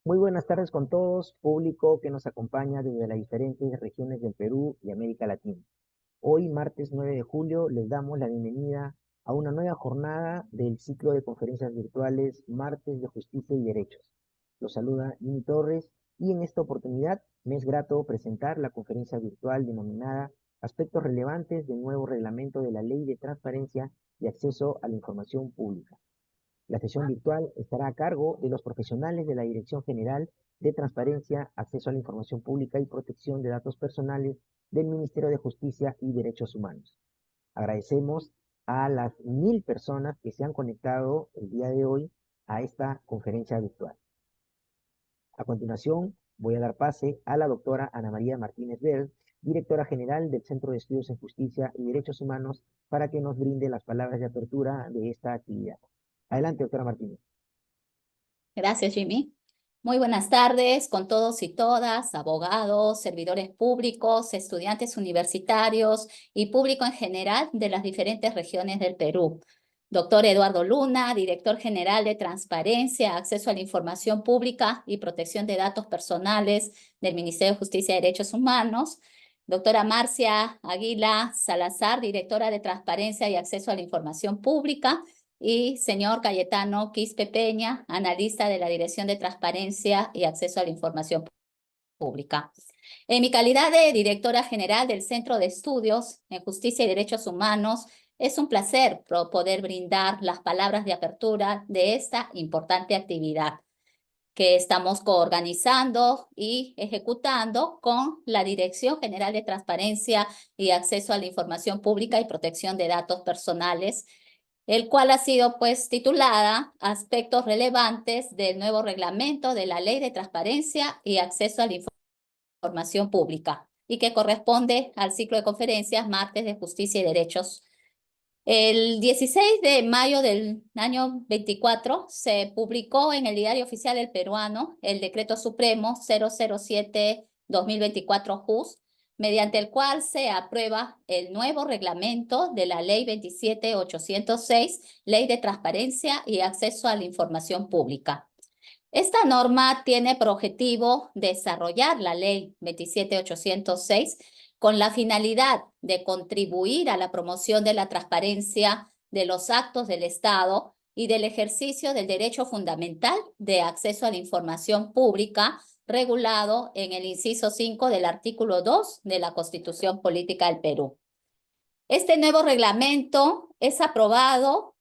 Muy buenas tardes con todos, público que nos acompaña desde las diferentes regiones del Perú y América Latina. Hoy, martes 9 de julio, les damos la bienvenida a una nueva jornada del ciclo de conferencias virtuales Martes de Justicia y Derechos. Los saluda Jimmy Torres y en esta oportunidad me es grato presentar la conferencia virtual denominada Aspectos relevantes del nuevo reglamento de la Ley de Transparencia y Acceso a la Información Pública. La sesión virtual estará a cargo de los profesionales de la Dirección General de Transparencia, Acceso a la Información Pública y Protección de Datos Personales del Ministerio de Justicia y Derechos Humanos. Agradecemos a las 1000 personas que se han conectado el día de hoy a esta conferencia virtual. A continuación, voy a dar pase a la doctora Ana María Martínez Verde, directora general del Centro de Estudios en Justicia y Derechos Humanos, para que nos brinde las palabras de apertura de esta actividad. Adelante, doctora Martínez. Gracias, Jimmy. Muy buenas tardes con todos y todas, abogados, servidores públicos, estudiantes universitarios y público en general de las diferentes regiones del Perú. Doctor Eduardo Luna, director general de Transparencia, Acceso a la Información Pública y Protección de Datos Personales del Ministerio de Justicia y Derechos Humanos. Doctora Marcia Aguila Salazar, directora de Transparencia y Acceso a la Información Pública. Y señor Cayetano Quispe Peña, analista de la Dirección de Transparencia y Acceso a la Información Pública. En mi calidad de directora general del Centro de Estudios en Justicia y Derechos Humanos, es un placer poder brindar las palabras de apertura de esta importante actividad que estamos coorganizando y ejecutando con la Dirección General de Transparencia y Acceso a la Información Pública y Protección de Datos Personales, el cual ha sido pues titulada Aspectos relevantes del nuevo reglamento de la Ley de Transparencia y Acceso a la Información Pública y que corresponde al ciclo de conferencias Martes de Justicia y Derechos. El 16 de mayo del año 24 se publicó en el Diario Oficial del Peruano el Decreto Supremo 007-2024 JUS, mediante el cual se aprueba el nuevo reglamento de la Ley 27806, Ley de Transparencia y Acceso a la Información Pública. Esta norma tiene por objetivo desarrollar la Ley 27806 con la finalidad de contribuir a la promoción de la transparencia de los actos del Estado y del ejercicio del derecho fundamental de acceso a la información pública regulado en el inciso 5 del artículo 2 de la Constitución Política del Perú. Este nuevo reglamento es aprobado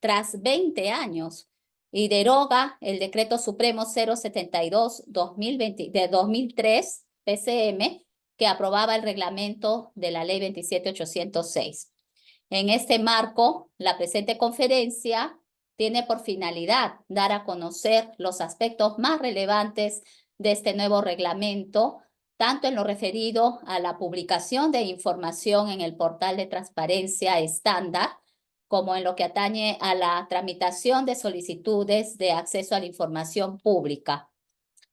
tras 20 años y deroga el Decreto Supremo 072-2020 de 2003, PCM, que aprobaba el reglamento de la Ley 27806. En este marco, la presente conferencia tiene por finalidad dar a conocer los aspectos más relevantes de este nuevo reglamento, tanto en lo referido a la publicación de información en el portal de transparencia estándar, como en lo que atañe a la tramitación de solicitudes de acceso a la información pública.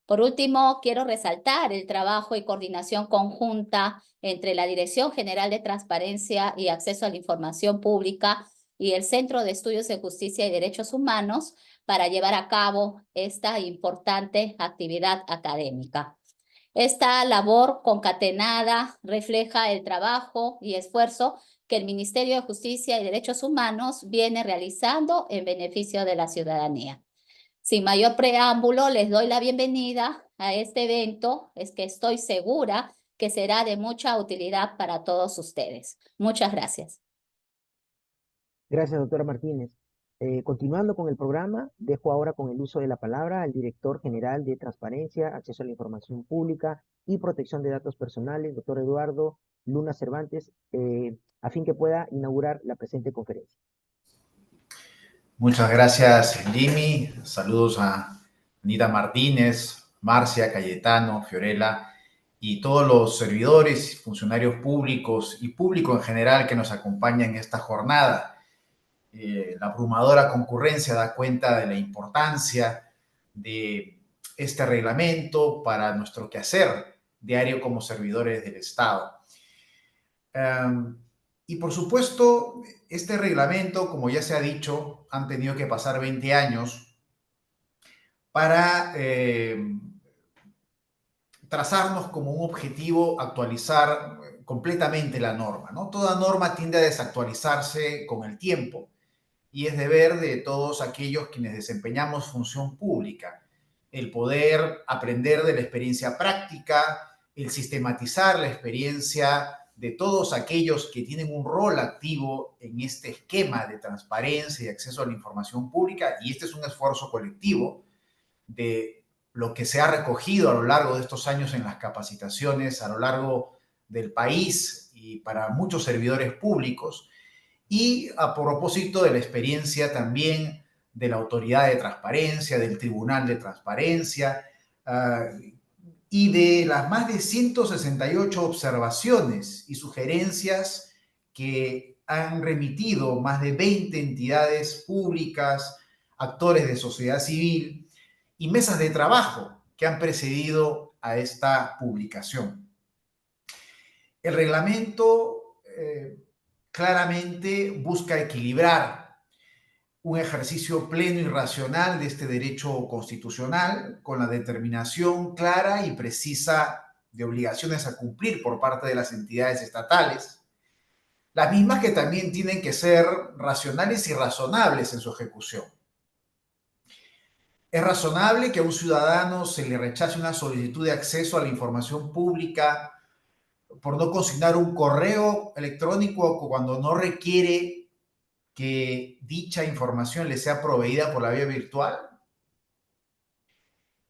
Por último, quiero resaltar el trabajo y coordinación conjunta entre la Dirección General de Transparencia y Acceso a la Información Pública y el Centro de Estudios de Justicia y Derechos Humanos para llevar a cabo esta importante actividad académica. Esta labor concatenada refleja el trabajo y esfuerzo que el Ministerio de Justicia y Derechos Humanos viene realizando en beneficio de la ciudadanía. Sin mayor preámbulo, les doy la bienvenida a este evento, es que estoy segura que será de mucha utilidad para todos ustedes. Muchas gracias. Gracias, doctora Martínez. Continuando con el programa, dejo ahora con el uso de la palabra al director general de Transparencia, Acceso a la Información Pública y Protección de Datos Personales, doctor Eduardo Luna Cervantes, a fin que pueda inaugurar la presente conferencia. Muchas gracias, Jimmy. Saludos a Anita Martínez, Marcia, Cayetano, Fiorella y todos los servidores, funcionarios públicos y público en general que nos acompaña en esta jornada. La abrumadora concurrencia da cuenta de la importancia de este reglamento para nuestro quehacer diario como servidores del Estado. Y por supuesto, este reglamento, como ya se ha dicho, han tenido que pasar 20 años para trazarnos como un objetivo actualizar completamente la norma, ¿no? Toda norma tiende a desactualizarse con el tiempo y es deber de todos aquellos quienes desempeñamos función pública el poder aprender de la experiencia práctica, el sistematizar la experiencia de todos aquellos que tienen un rol activo en este esquema de transparencia y acceso a la información pública, y este es un esfuerzo colectivo de lo que se ha recogido a lo largo de estos años en las capacitaciones a lo largo del país y para muchos servidores públicos, y a propósito de la experiencia también de la Autoridad de Transparencia, del Tribunal de Transparencia, y de las más de 168 observaciones y sugerencias que han remitido más de 20 entidades públicas, actores de sociedad civil y mesas de trabajo que han precedido a esta publicación. El reglamento claramente busca equilibrar un ejercicio pleno y racional de este derecho constitucional con la determinación clara y precisa de obligaciones a cumplir por parte de las entidades estatales, las mismas que también tienen que ser racionales y razonables en su ejecución. Es razonable que a un ciudadano se le rechace una solicitud de acceso a la información pública por no consignar un correo electrónico o cuando no requiere que dicha información le sea proveída por la vía virtual.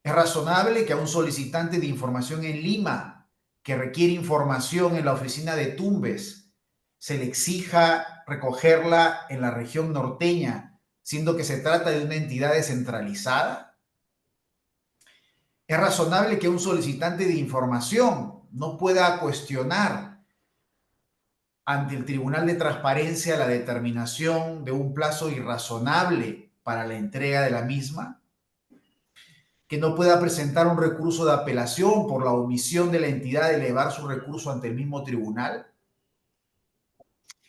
Es razonable que a un solicitante de información en Lima que requiere información en la oficina de Tumbes se le exija recogerla en la región norteña, siendo que se trata de una entidad descentralizada. Es razonable que un solicitante de información no pueda cuestionar ante el Tribunal de Transparencia la determinación de un plazo irrazonable para la entrega de la misma, que no pueda presentar un recurso de apelación por la omisión de la entidad de elevar su recurso ante el mismo tribunal.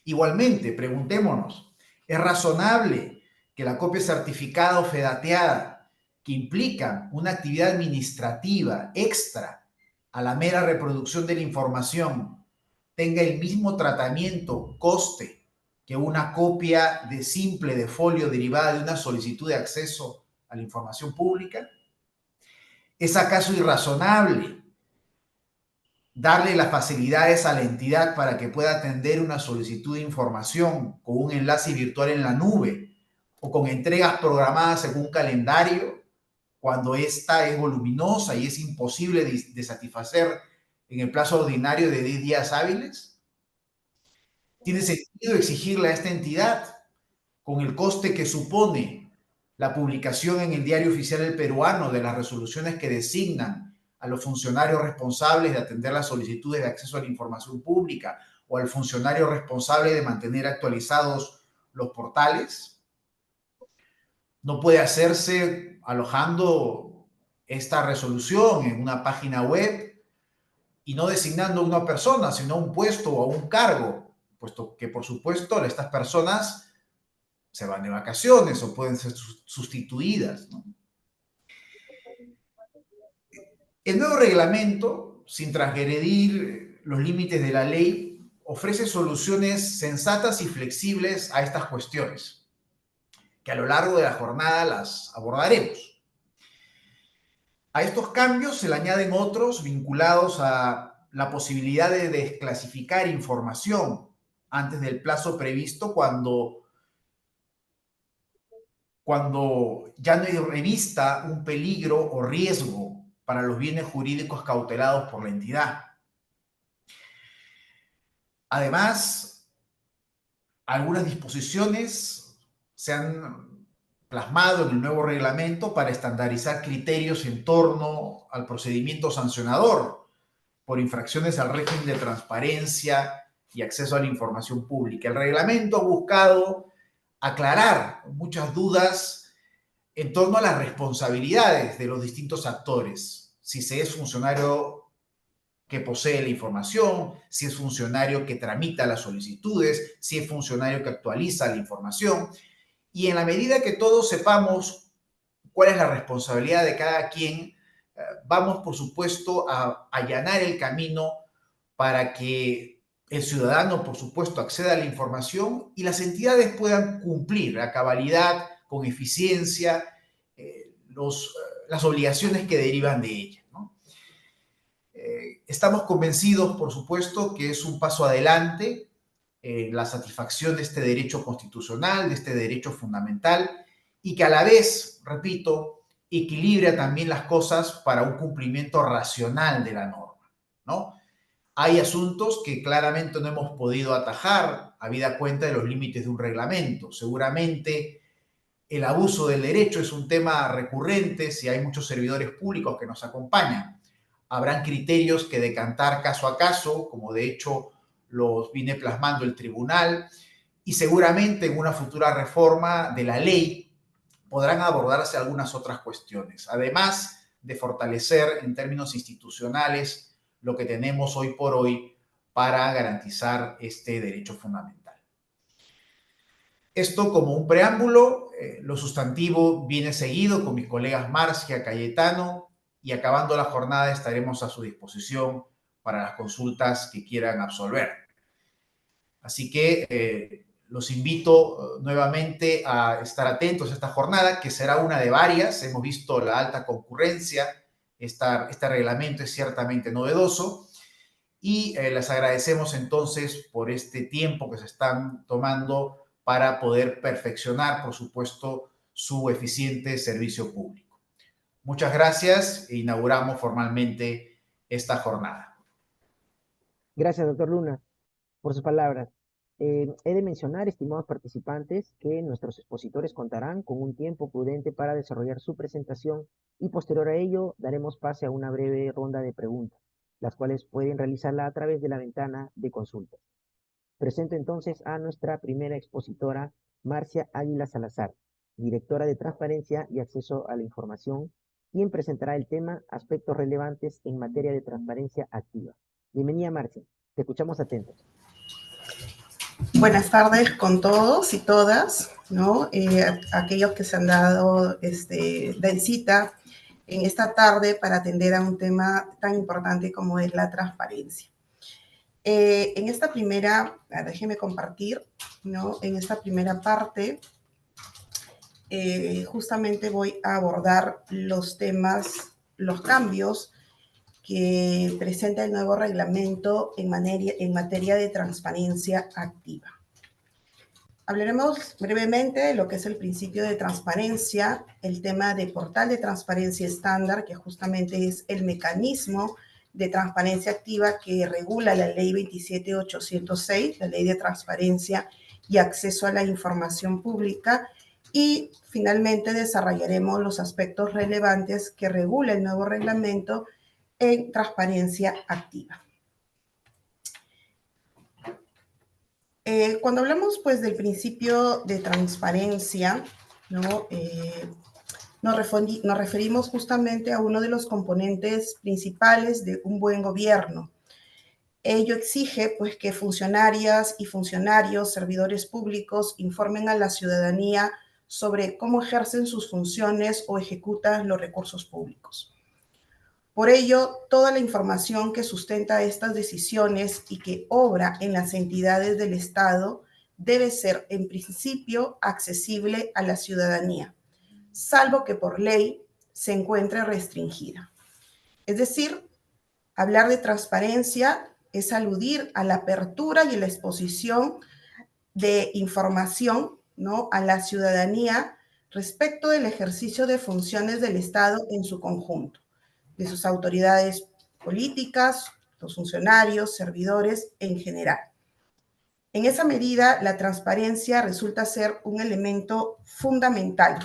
Igualmente, preguntémonos, ¿es razonable que la copia certificada o fedateada, que implica una actividad administrativa extra a la mera reproducción de la información, tenga el mismo tratamiento, coste, que una copia de simple de folio derivada de una solicitud de acceso a la información pública? ¿Es acaso irrazonable darle las facilidades a la entidad para que pueda atender una solicitud de información con un enlace virtual en la nube o con entregas programadas según un calendario cuando ésta es voluminosa y es imposible de satisfacer en el plazo ordinario de 10 días hábiles? ¿Tiene sentido exigirle a esta entidad, con el coste que supone la publicación en el Diario Oficial del Peruano de las resoluciones que designan a los funcionarios responsables de atender las solicitudes de acceso a la información pública o al funcionario responsable de mantener actualizados los portales? No puede hacerse alojando esta resolución en una página web y no designando a una persona, sino a un puesto o a un cargo, puesto que, por supuesto, estas personas se van de vacaciones o pueden ser sustituidas, ¿no? El nuevo reglamento, sin transgredir los límites de la ley, ofrece soluciones sensatas y flexibles a estas cuestiones, que a lo largo de la jornada las abordaremos. A estos cambios se le añaden otros vinculados a la posibilidad de desclasificar información antes del plazo previsto cuando ya no hay revista un peligro o riesgo para los bienes jurídicos cautelados por la entidad. Además, algunas disposiciones se han plasmado en el nuevo reglamento para estandarizar criterios en torno al procedimiento sancionador por infracciones al régimen de transparencia y acceso a la información pública. El reglamento ha buscado aclarar muchas dudas en torno a las responsabilidades de los distintos actores, si se es funcionario que posee la información, si es funcionario que tramita las solicitudes, si es funcionario que actualiza la información. Y en la medida que todos sepamos cuál es la responsabilidad de cada quien, vamos, por supuesto, a allanar el camino para que el ciudadano, por supuesto, acceda a la información y las entidades puedan cumplir a cabalidad, con eficiencia, las obligaciones que derivan de ella, ¿no? Estamos convencidos, por supuesto, que es un paso adelante en la satisfacción de este derecho constitucional, de este derecho fundamental, y que a la vez, repito, equilibra también las cosas para un cumplimiento racional de la norma, ¿no? Hay asuntos que claramente no hemos podido atajar, habida cuenta de los límites de un reglamento. Seguramente el abuso del derecho es un tema recurrente si hay muchos servidores públicos que nos acompañan. Habrán criterios que decantar caso a caso, como de hecho los viene plasmando el tribunal, y seguramente en una futura reforma de la ley podrán abordarse algunas otras cuestiones, además de fortalecer en términos institucionales lo que tenemos hoy por hoy para garantizar este derecho fundamental. Esto como un preámbulo, lo sustantivo viene seguido con mis colegas Marcia, Cayetano, y acabando la jornada estaremos a su disposición para las consultas que quieran absolver. Así que los invito nuevamente a estar atentos a esta jornada, que será una de varias. Hemos visto la alta concurrencia, este reglamento es ciertamente novedoso, y les agradecemos entonces por este tiempo que se están tomando para poder perfeccionar, por supuesto, su eficiente servicio público. Muchas gracias e inauguramos formalmente esta jornada. Gracias, doctor Luna, por sus palabras. He de mencionar, estimados participantes, que nuestros expositores contarán con un tiempo prudente para desarrollar su presentación y posterior a ello daremos pase a una breve ronda de preguntas, las cuales pueden realizarla a través de la ventana de consultas. Presento entonces a nuestra primera expositora, Marcia Águila Salazar, directora de Transparencia y Acceso a la Información, quien presentará el tema Aspectos relevantes en materia de transparencia activa. Bienvenida, Marcia. Te escuchamos atentos. Buenas tardes con todos y todas, ¿no? Aquellos que se han dado de cita en esta tarde para atender a un tema tan importante como es la transparencia. En esta primera, déjenme compartir, ¿no? En esta primera parte, justamente voy a abordar los temas, los cambios que presenta el nuevo reglamento en materia de transparencia activa. Hablaremos brevemente de lo que es el principio de transparencia, el tema de portal de transparencia estándar, que justamente es el mecanismo de transparencia activa que regula la ley 27806, la ley de transparencia y acceso a la información pública, y finalmente desarrollaremos los aspectos relevantes que regula el nuevo reglamento en transparencia activa. Cuando hablamos pues del principio de transparencia, ¿no? Nos referimos justamente a uno de los componentes principales de un buen gobierno. Ello exige pues que funcionarias y funcionarios, servidores públicos, informen a la ciudadanía sobre cómo ejercen sus funciones o ejecutan los recursos públicos. Por ello, toda la información que sustenta estas decisiones y que obra en las entidades del Estado debe ser, en principio, accesible a la ciudadanía, salvo que por ley se encuentre restringida. Es decir, hablar de transparencia es aludir a la apertura y a la exposición de información, ¿no?, a la ciudadanía respecto del ejercicio de funciones del Estado en su conjunto, de sus autoridades políticas, los funcionarios, servidores en general. En esa medida, la transparencia resulta ser un elemento fundamental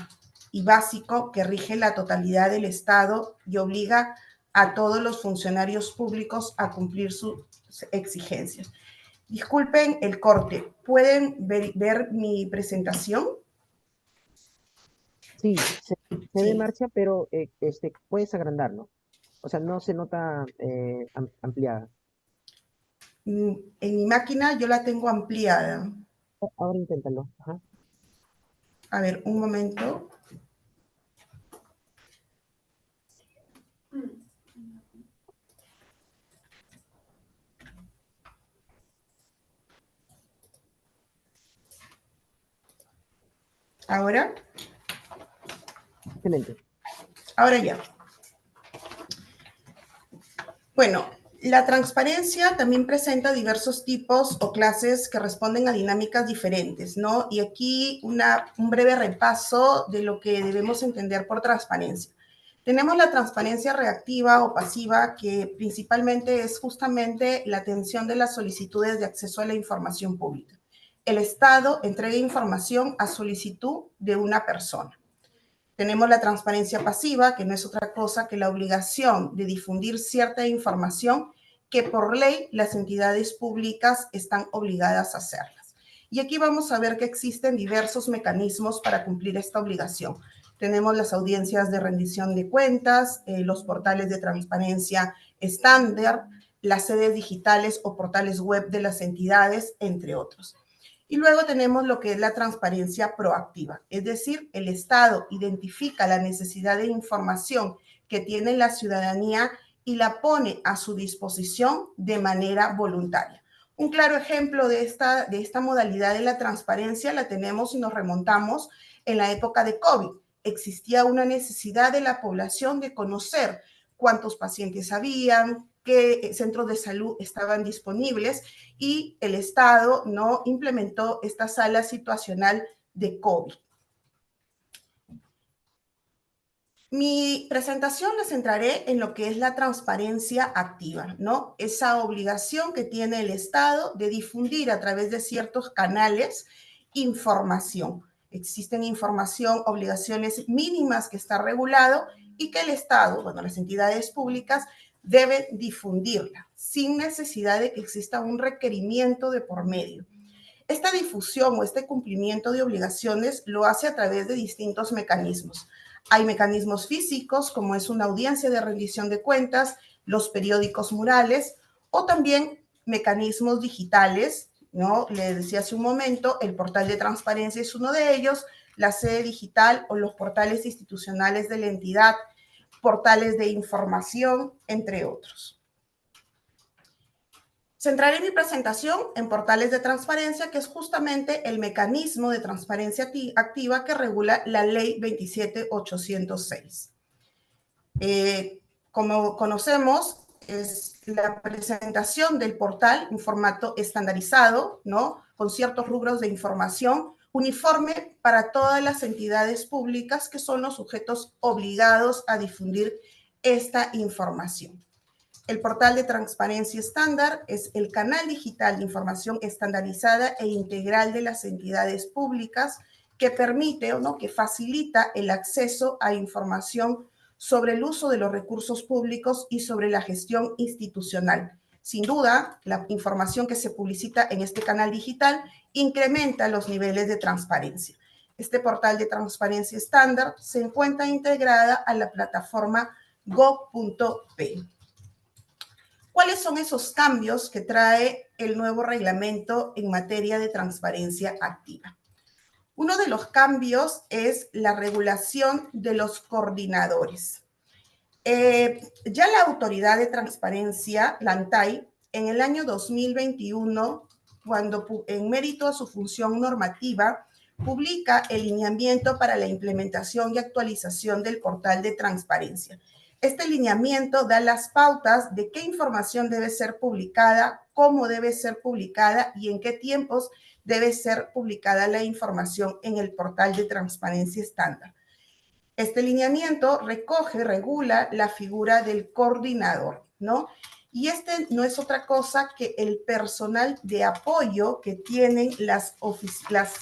y básico que rige la totalidad del Estado y obliga a todos los funcionarios públicos a cumplir sus exigencias. Disculpen el corte, ¿pueden ver mi presentación? Sí, se ve Sí. Marcia, pero puedes agrandarlo. O sea, no se nota ampliada. En mi máquina yo la tengo ampliada. Ahora inténtalo. Ajá. A ver, un momento. Ahora, Excelente. ahora ya. Bueno, la transparencia también presenta diversos tipos o clases que responden a dinámicas diferentes, ¿no? Y aquí un breve repaso de lo que debemos entender por transparencia. Tenemos la transparencia reactiva o pasiva, que principalmente es justamente la atención de las solicitudes de acceso a la información pública. El Estado entrega información a solicitud de una persona. Tenemos la transparencia pasiva, que no es otra cosa que la obligación de difundir cierta información que por ley las entidades públicas están obligadas a hacerlas. Y aquí vamos a ver que existen diversos mecanismos para cumplir esta obligación. Tenemos las audiencias de rendición de cuentas, los portales de transparencia estándar, las sedes digitales o portales web de las entidades, entre otros. Y luego tenemos lo que es la transparencia proactiva, es decir, el Estado identifica la necesidad de información que tiene la ciudadanía y la pone a su disposición de manera voluntaria. Un claro ejemplo de esta modalidad de la transparencia la tenemos si nos remontamos en la época de COVID. Existía una necesidad de la población de conocer cuántos pacientes habían, qué centros de salud estaban disponibles, y el Estado no implementó esta sala situacional de COVID. Mi presentación la centraré en lo que es la transparencia activa, ¿no? Esa obligación que tiene el Estado de difundir a través de ciertos canales información. Existen obligaciones mínimas que está regulado y que el Estado, bueno, las entidades públicas deben difundirla sin necesidad de que exista un requerimiento de por medio. Esta difusión o este cumplimiento de obligaciones lo hace a través de distintos mecanismos. Hay mecanismos físicos, como es una audiencia de rendición de cuentas, los periódicos murales, o también mecanismos digitales, ¿no? Le decía hace un momento, el portal de transparencia es uno de ellos, la sede digital o los portales institucionales de la entidad, portales de información, entre otros. Centraré mi presentación en portales de transparencia, que es justamente el mecanismo de transparencia activa que regula la Ley 27806. Como conocemos, es la presentación del portal en formato estandarizado, ¿no? Con ciertos rubros de información uniforme para todas las entidades públicas que son los sujetos obligados a difundir esta información. El portal de transparencia estándar es el canal digital de información estandarizada e integral de las entidades públicas que permite que facilita el acceso a información sobre el uso de los recursos públicos y sobre la gestión institucional. Sin duda, la información que se publicita en este canal digital incrementa los niveles de transparencia. Este portal de transparencia estándar se encuentra integrada a la plataforma gov.p. ¿Cuáles son esos cambios que trae el nuevo reglamento en materia de transparencia activa? Uno de los cambios es la regulación de los coordinadores. Ya la Autoridad de Transparencia, la ANTAI, en el año 2021, cuando en mérito a su función normativa, publica el lineamiento para la implementación y actualización del portal de transparencia. Este lineamiento da las pautas de qué información debe ser publicada, cómo debe ser publicada y en qué tiempos debe ser publicada la información en el portal de transparencia estándar. Este lineamiento regula la figura del coordinador, ¿no? Y este no es otra cosa que el personal de apoyo que tienen las oficinas,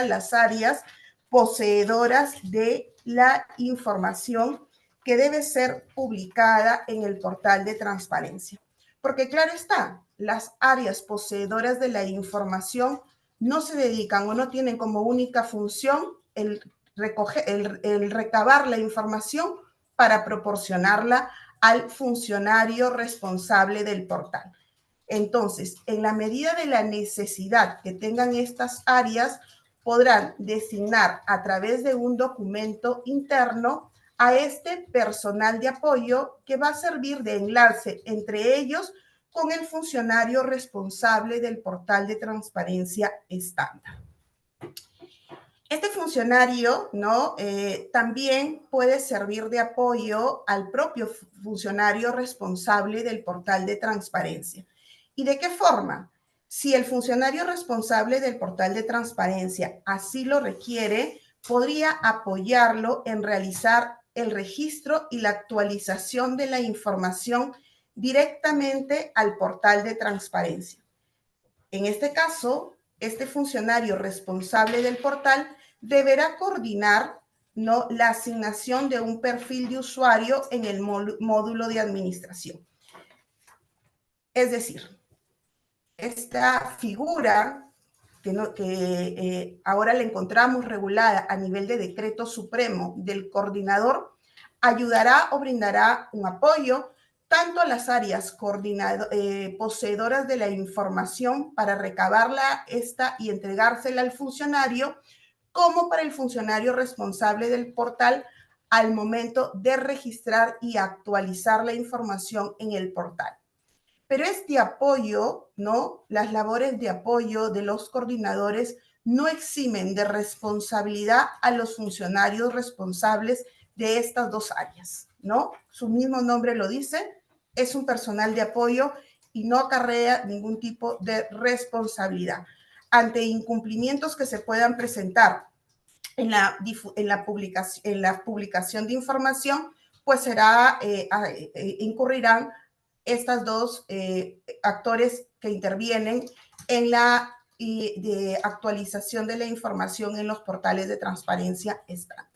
las áreas poseedoras de la información que debe ser publicada en el portal de transparencia. Porque claro está, las áreas poseedoras de la información no se dedican o no tienen como única función el recabar la información para proporcionarla al funcionario responsable del portal. Entonces, en la medida de la necesidad que tengan estas áreas, podrán designar a través de un documento interno a este personal de apoyo que va a servir de enlace entre ellos con el funcionario responsable del portal de transparencia estándar. Este funcionario, ¿no? También puede servir de apoyo al propio funcionario responsable del portal de transparencia. ¿Y de qué forma? Si el funcionario responsable del portal de transparencia así lo requiere, podría apoyarlo en realizar el registro y la actualización de la información directamente al portal de transparencia. En este caso, este funcionario responsable del portal deberá coordinar, ¿no?, la asignación de un perfil de usuario en el módulo de administración. Es decir, esta figura que ahora la encontramos regulada a nivel de decreto supremo del coordinador ayudará o brindará un apoyo tanto a las áreas poseedoras de la información para recabarla y entregársela al funcionario, como para el funcionario responsable del portal al momento de registrar y actualizar la información en el portal. Pero este apoyo, ¿no? Las labores de apoyo de los coordinadores no eximen de responsabilidad a los funcionarios responsables de estas dos áreas, ¿no? Su mismo nombre lo dice, es un personal de apoyo y no acarrea ningún tipo de responsabilidad. Ante incumplimientos que se puedan presentar en la publicación de información, pues incurrirán estas dos actores que intervienen en la de actualización de la información en los portales de transparencia estándar.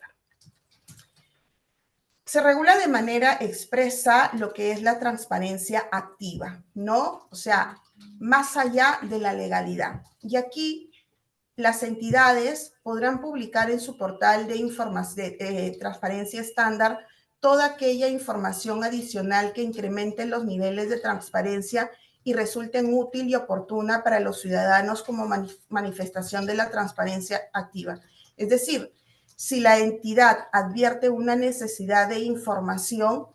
Se regula de manera expresa lo que es la transparencia activa, ¿no? O sea, más allá de la legalidad. Y aquí las entidades podrán publicar en su portal de transparencia estándar toda aquella información adicional que incremente los niveles de transparencia y resulten útil y oportuna para los ciudadanos como manifestación de la transparencia activa. Es decir, si la entidad advierte una necesidad de información,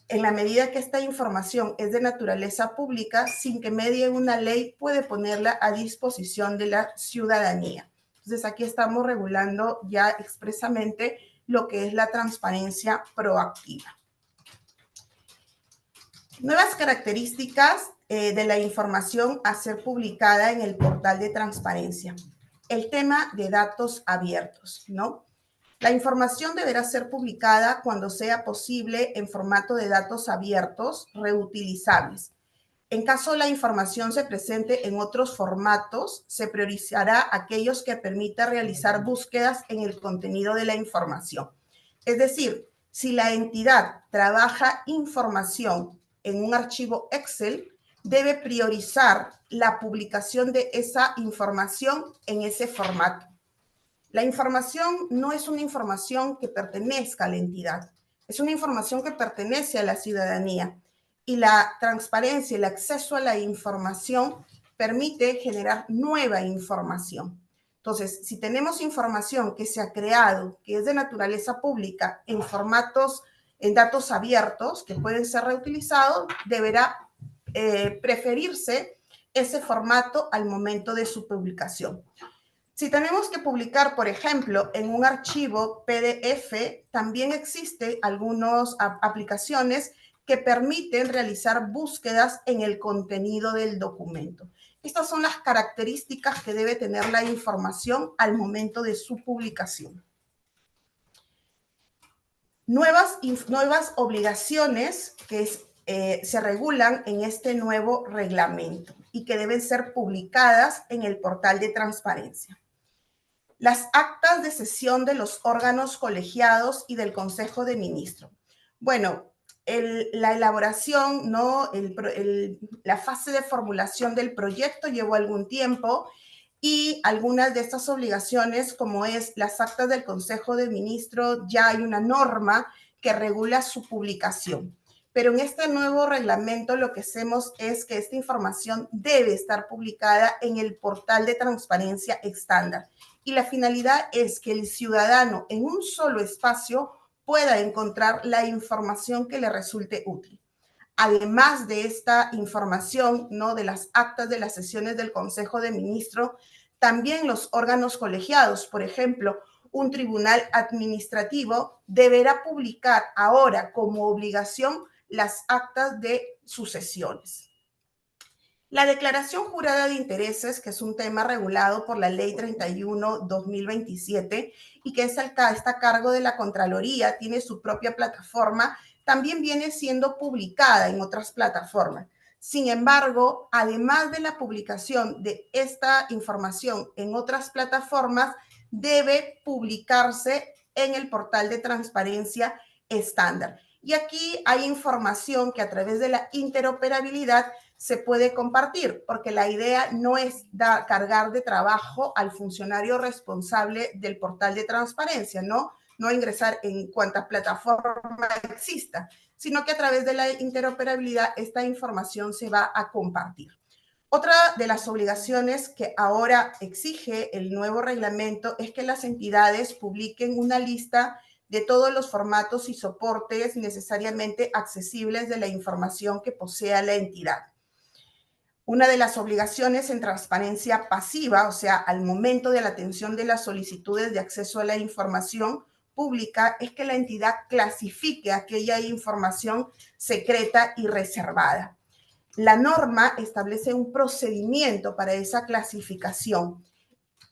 en la medida que esta información es de naturaleza pública, sin que medie una ley, puede ponerla a disposición de la ciudadanía. Entonces, aquí estamos regulando ya expresamente lo que es la transparencia proactiva. Nuevas características de la información a ser publicada en el portal de transparencia. El tema de datos abiertos, ¿no? La información deberá ser publicada cuando sea posible en formato de datos abiertos reutilizables. En caso la información se presente en otros formatos, se priorizará aquellos que permitan realizar búsquedas en el contenido de la información. Es decir, si la entidad trabaja información en un archivo Excel, debe priorizar la publicación de esa información en ese formato. La información no es una información que pertenezca a la entidad, es una información que pertenece a la ciudadanía. Y la transparencia y el acceso a la información permite generar nueva información. Entonces, si tenemos información que se ha creado, que es de naturaleza pública, en datos abiertos, que pueden ser reutilizados, deberá preferirse ese formato al momento de su publicación. Si tenemos que publicar, por ejemplo, en un archivo PDF, también existen algunas aplicaciones que permiten realizar búsquedas en el contenido del documento. Estas son las características que debe tener la información al momento de su publicación. Nuevas obligaciones que se regulan en este nuevo reglamento y que deben ser publicadas en el portal de transparencia. Las actas de sesión de los órganos colegiados y del Consejo de Ministros. Bueno, la elaboración, ¿no? La fase de formulación del proyecto llevó algún tiempo y algunas de estas obligaciones, como es las actas del Consejo de Ministros, ya hay una norma que regula su publicación. Pero en este nuevo reglamento lo que hacemos es que esta información debe estar publicada en el portal de transparencia estándar. Y la finalidad es que el ciudadano en un solo espacio pueda encontrar la información que le resulte útil. Además de esta información, ¿no?, de las actas de las sesiones del Consejo de Ministros, También los órganos colegiados, por ejemplo, un tribunal administrativo deberá publicar ahora como obligación las actas de sus sesiones. La declaración jurada de intereses, que es un tema regulado por la Ley 31/2027 y que está a cargo de la Contraloría, tiene su propia plataforma, también viene siendo publicada en otras plataformas. Sin embargo, además de la publicación de esta información en otras plataformas, debe publicarse en el portal de transparencia estándar. Y aquí hay información que a través de la interoperabilidad se puede compartir, porque la idea no es cargar de trabajo al funcionario responsable del portal de transparencia, no ingresar en cuantas plataformas exista, sino que a través de la interoperabilidad esta información se va a compartir. Otra de las obligaciones que ahora exige el nuevo reglamento es que las entidades publiquen una lista de todos los formatos y soportes necesariamente accesibles de la información que posea la entidad. Una de las obligaciones en transparencia pasiva, o sea, al momento de la atención de las solicitudes de acceso a la información pública, es que la entidad clasifique aquella información secreta y reservada. La norma establece un procedimiento para esa clasificación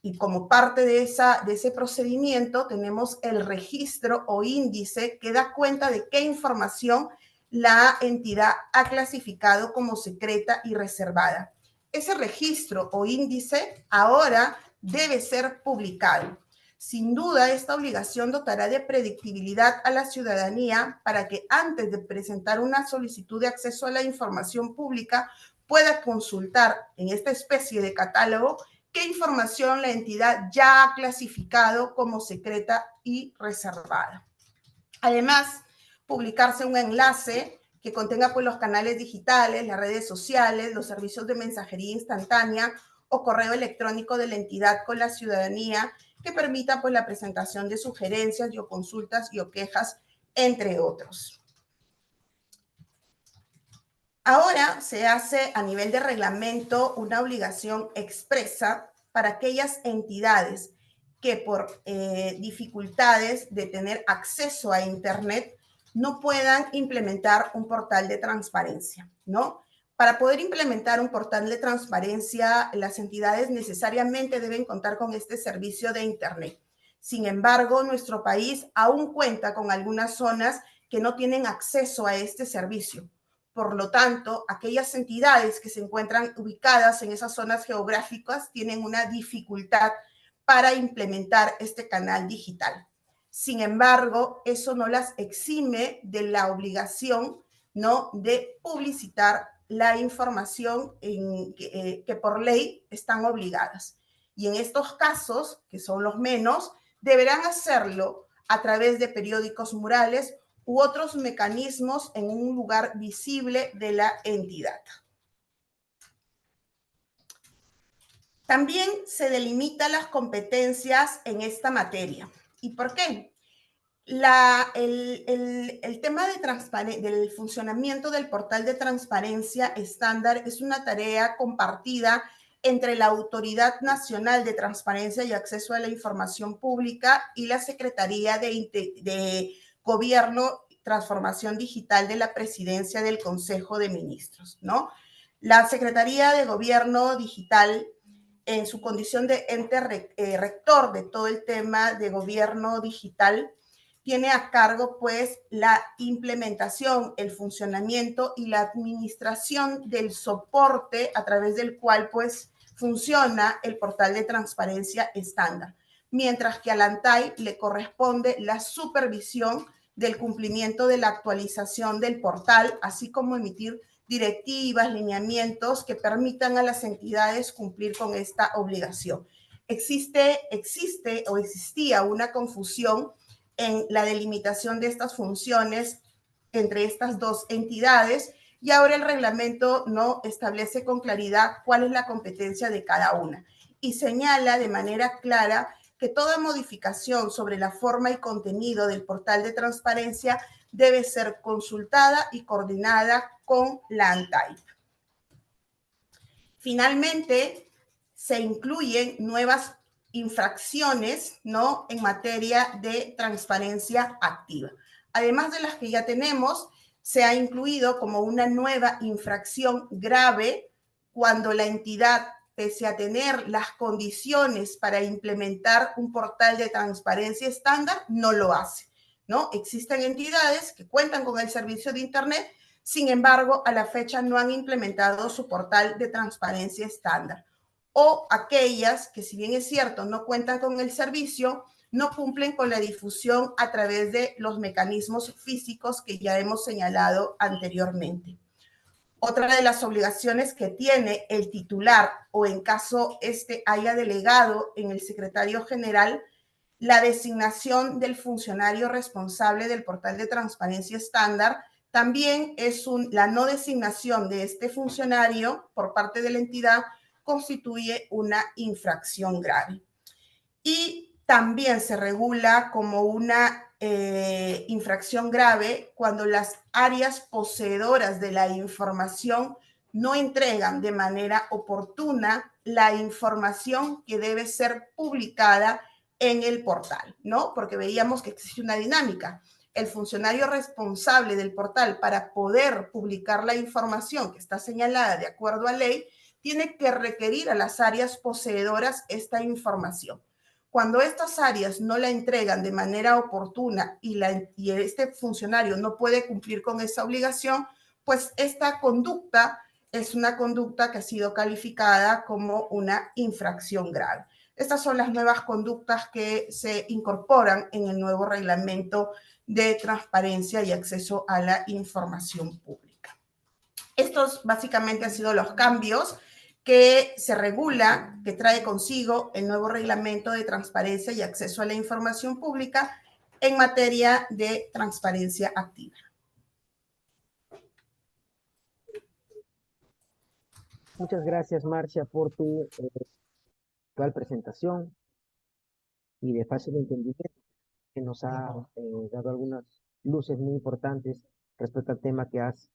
y como parte de ese procedimiento tenemos el registro o índice que da cuenta de qué información la entidad ha clasificado como secreta y reservada. Ese registro o índice ahora debe ser publicado. Sin duda, esta obligación dotará de predictibilidad a la ciudadanía para que antes de presentar una solicitud de acceso a la información pública pueda consultar en esta especie de catálogo qué información la entidad ya ha clasificado como secreta y reservada. Además, publicarse un enlace que contenga pues, los canales digitales, las redes sociales, los servicios de mensajería instantánea o correo electrónico de la entidad con la ciudadanía que permita pues, la presentación de sugerencias o consultas y o quejas, entre otros. Ahora se hace a nivel de reglamento una obligación expresa para aquellas entidades que por dificultades de tener acceso a Internet no puedan implementar un portal de transparencia, ¿no? Para poder implementar un portal de transparencia, las entidades necesariamente deben contar con este servicio de Internet. Sin embargo, nuestro país aún cuenta con algunas zonas que no tienen acceso a este servicio. Por lo tanto, aquellas entidades que se encuentran ubicadas en esas zonas geográficas tienen una dificultad para implementar este canal digital. Sin embargo, eso no las exime de la obligación, ¿no?, de publicitar la información que por ley están obligadas. Y en estos casos, que son los menos, deberán hacerlo a través de periódicos murales u otros mecanismos en un lugar visible de la entidad. También se delimitan las competencias en esta materia. ¿Y por qué? El tema del funcionamiento del portal de transparencia estándar es una tarea compartida entre la Autoridad Nacional de Transparencia y Acceso a la Información Pública y la Secretaría de Gobierno y Transformación Digital de la Presidencia del Consejo de Ministros, ¿no? La Secretaría de Gobierno Digital, en su condición de ente rector de todo el tema de gobierno digital, tiene a cargo pues la implementación, el funcionamiento y la administración del soporte a través del cual pues funciona el portal de transparencia estándar, mientras que a la ANTAI le corresponde la supervisión del cumplimiento de la actualización del portal, así como emitir directivas, lineamientos que permitan a las entidades cumplir con esta obligación. Existe o existía una confusión en la delimitación de estas funciones entre estas dos entidades y ahora el reglamento no establece con claridad cuál es la competencia de cada una y señala de manera clara que toda modificación sobre la forma y contenido del portal de transparencia debe ser consultada y coordinada con la ANTAI. Finalmente, se incluyen nuevas infracciones, ¿no?, en materia de transparencia activa. Además de las que ya tenemos, se ha incluido como una nueva infracción grave cuando la entidad, pese a tener las condiciones para implementar un portal de transparencia estándar, no lo hace, ¿no? Existen entidades que cuentan con el servicio de Internet, sin embargo, a la fecha no han implementado su portal de transparencia estándar. O aquellas que, si bien es cierto, no cuentan con el servicio, no cumplen con la difusión a través de los mecanismos físicos que ya hemos señalado anteriormente. Otra de las obligaciones que tiene el titular, o en caso haya delegado en el secretario general, la designación del funcionario responsable del portal de transparencia estándar, también es la no designación de este funcionario por parte de la entidad constituye una infracción grave. Y también se regula como una infracción grave cuando las áreas poseedoras de la información no entregan de manera oportuna la información que debe ser publicada en el portal, ¿no? Porque veíamos que existe una dinámica. El funcionario responsable del portal, para poder publicar la información que está señalada de acuerdo a ley, tiene que requerir a las áreas poseedoras esta información. Cuando estas áreas no la entregan de manera oportuna y este funcionario no puede cumplir con esa obligación, pues esta conducta es una conducta que ha sido calificada como una infracción grave. Estas son las nuevas conductas que se incorporan en el nuevo reglamento de transparencia y acceso a la información pública. Estos básicamente han sido los cambios que se regula, que trae consigo el nuevo reglamento de transparencia y acceso a la información pública en materia de transparencia activa. Muchas gracias, Marcia, por tu actual presentación y de fácil entendimiento, que nos ha dado algunas luces muy importantes respecto al tema que has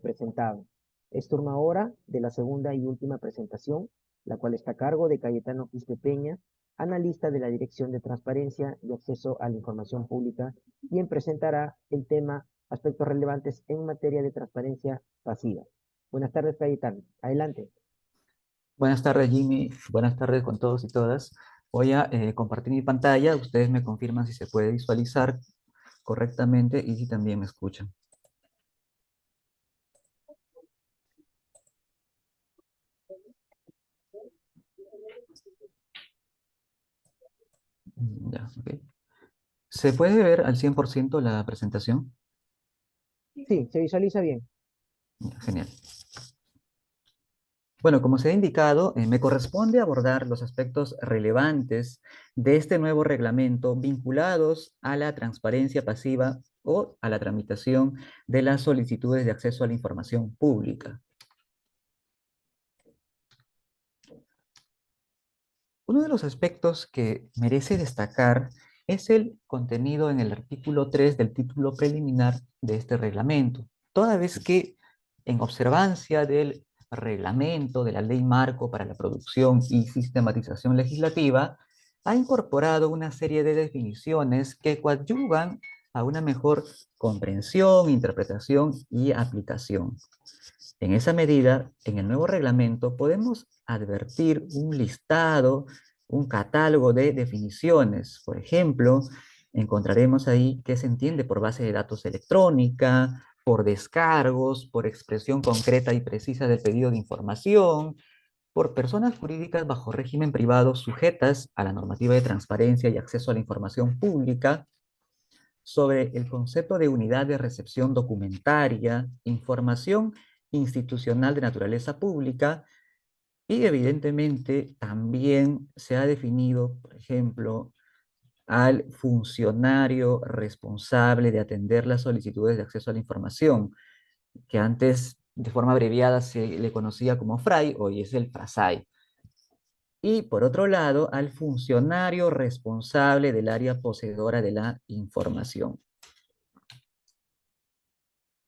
presentado. Es turno ahora de la segunda y última presentación, la cual está a cargo de Cayetano Quispe Peña, analista de la Dirección de Transparencia y Acceso a la Información Pública, quien presentará el tema aspectos relevantes en materia de transparencia pasiva. Buenas tardes, Cayetano. Adelante. Buenas tardes, Jimmy. Buenas tardes con todos y todas. Voy a compartir mi pantalla. Ustedes me confirman si se puede visualizar correctamente y si también me escuchan. Ya, ok. ¿Se puede ver al 100% la presentación? Sí, se visualiza bien. Ya, genial. Bueno, como se ha indicado, me corresponde abordar los aspectos relevantes de este nuevo reglamento vinculados a la transparencia pasiva o a la tramitación de las solicitudes de acceso a la información pública. Uno de los aspectos que merece destacar es el contenido en el artículo 3 del título preliminar de este reglamento, toda vez que en observancia del reglamento de la Ley Marco para la Producción y Sistematización Legislativa, ha incorporado una serie de definiciones que coadyuvan a una mejor comprensión, interpretación y aplicación. En esa medida, en el nuevo reglamento podemos advertir un listado, un catálogo de definiciones. Por ejemplo, encontraremos ahí qué se entiende por base de datos electrónica, por descargos, por expresión concreta y precisa del pedido de información, por personas jurídicas bajo régimen privado sujetas a la normativa de transparencia y acceso a la información pública, sobre el concepto de unidad de recepción documentaria, información institucional de naturaleza pública, y evidentemente también se ha definido, por ejemplo, al funcionario responsable de atender las solicitudes de acceso a la información, que antes de forma abreviada se le conocía como FRAI, hoy es el FRASAI. Y por otro lado, al funcionario responsable del área poseedora de la información.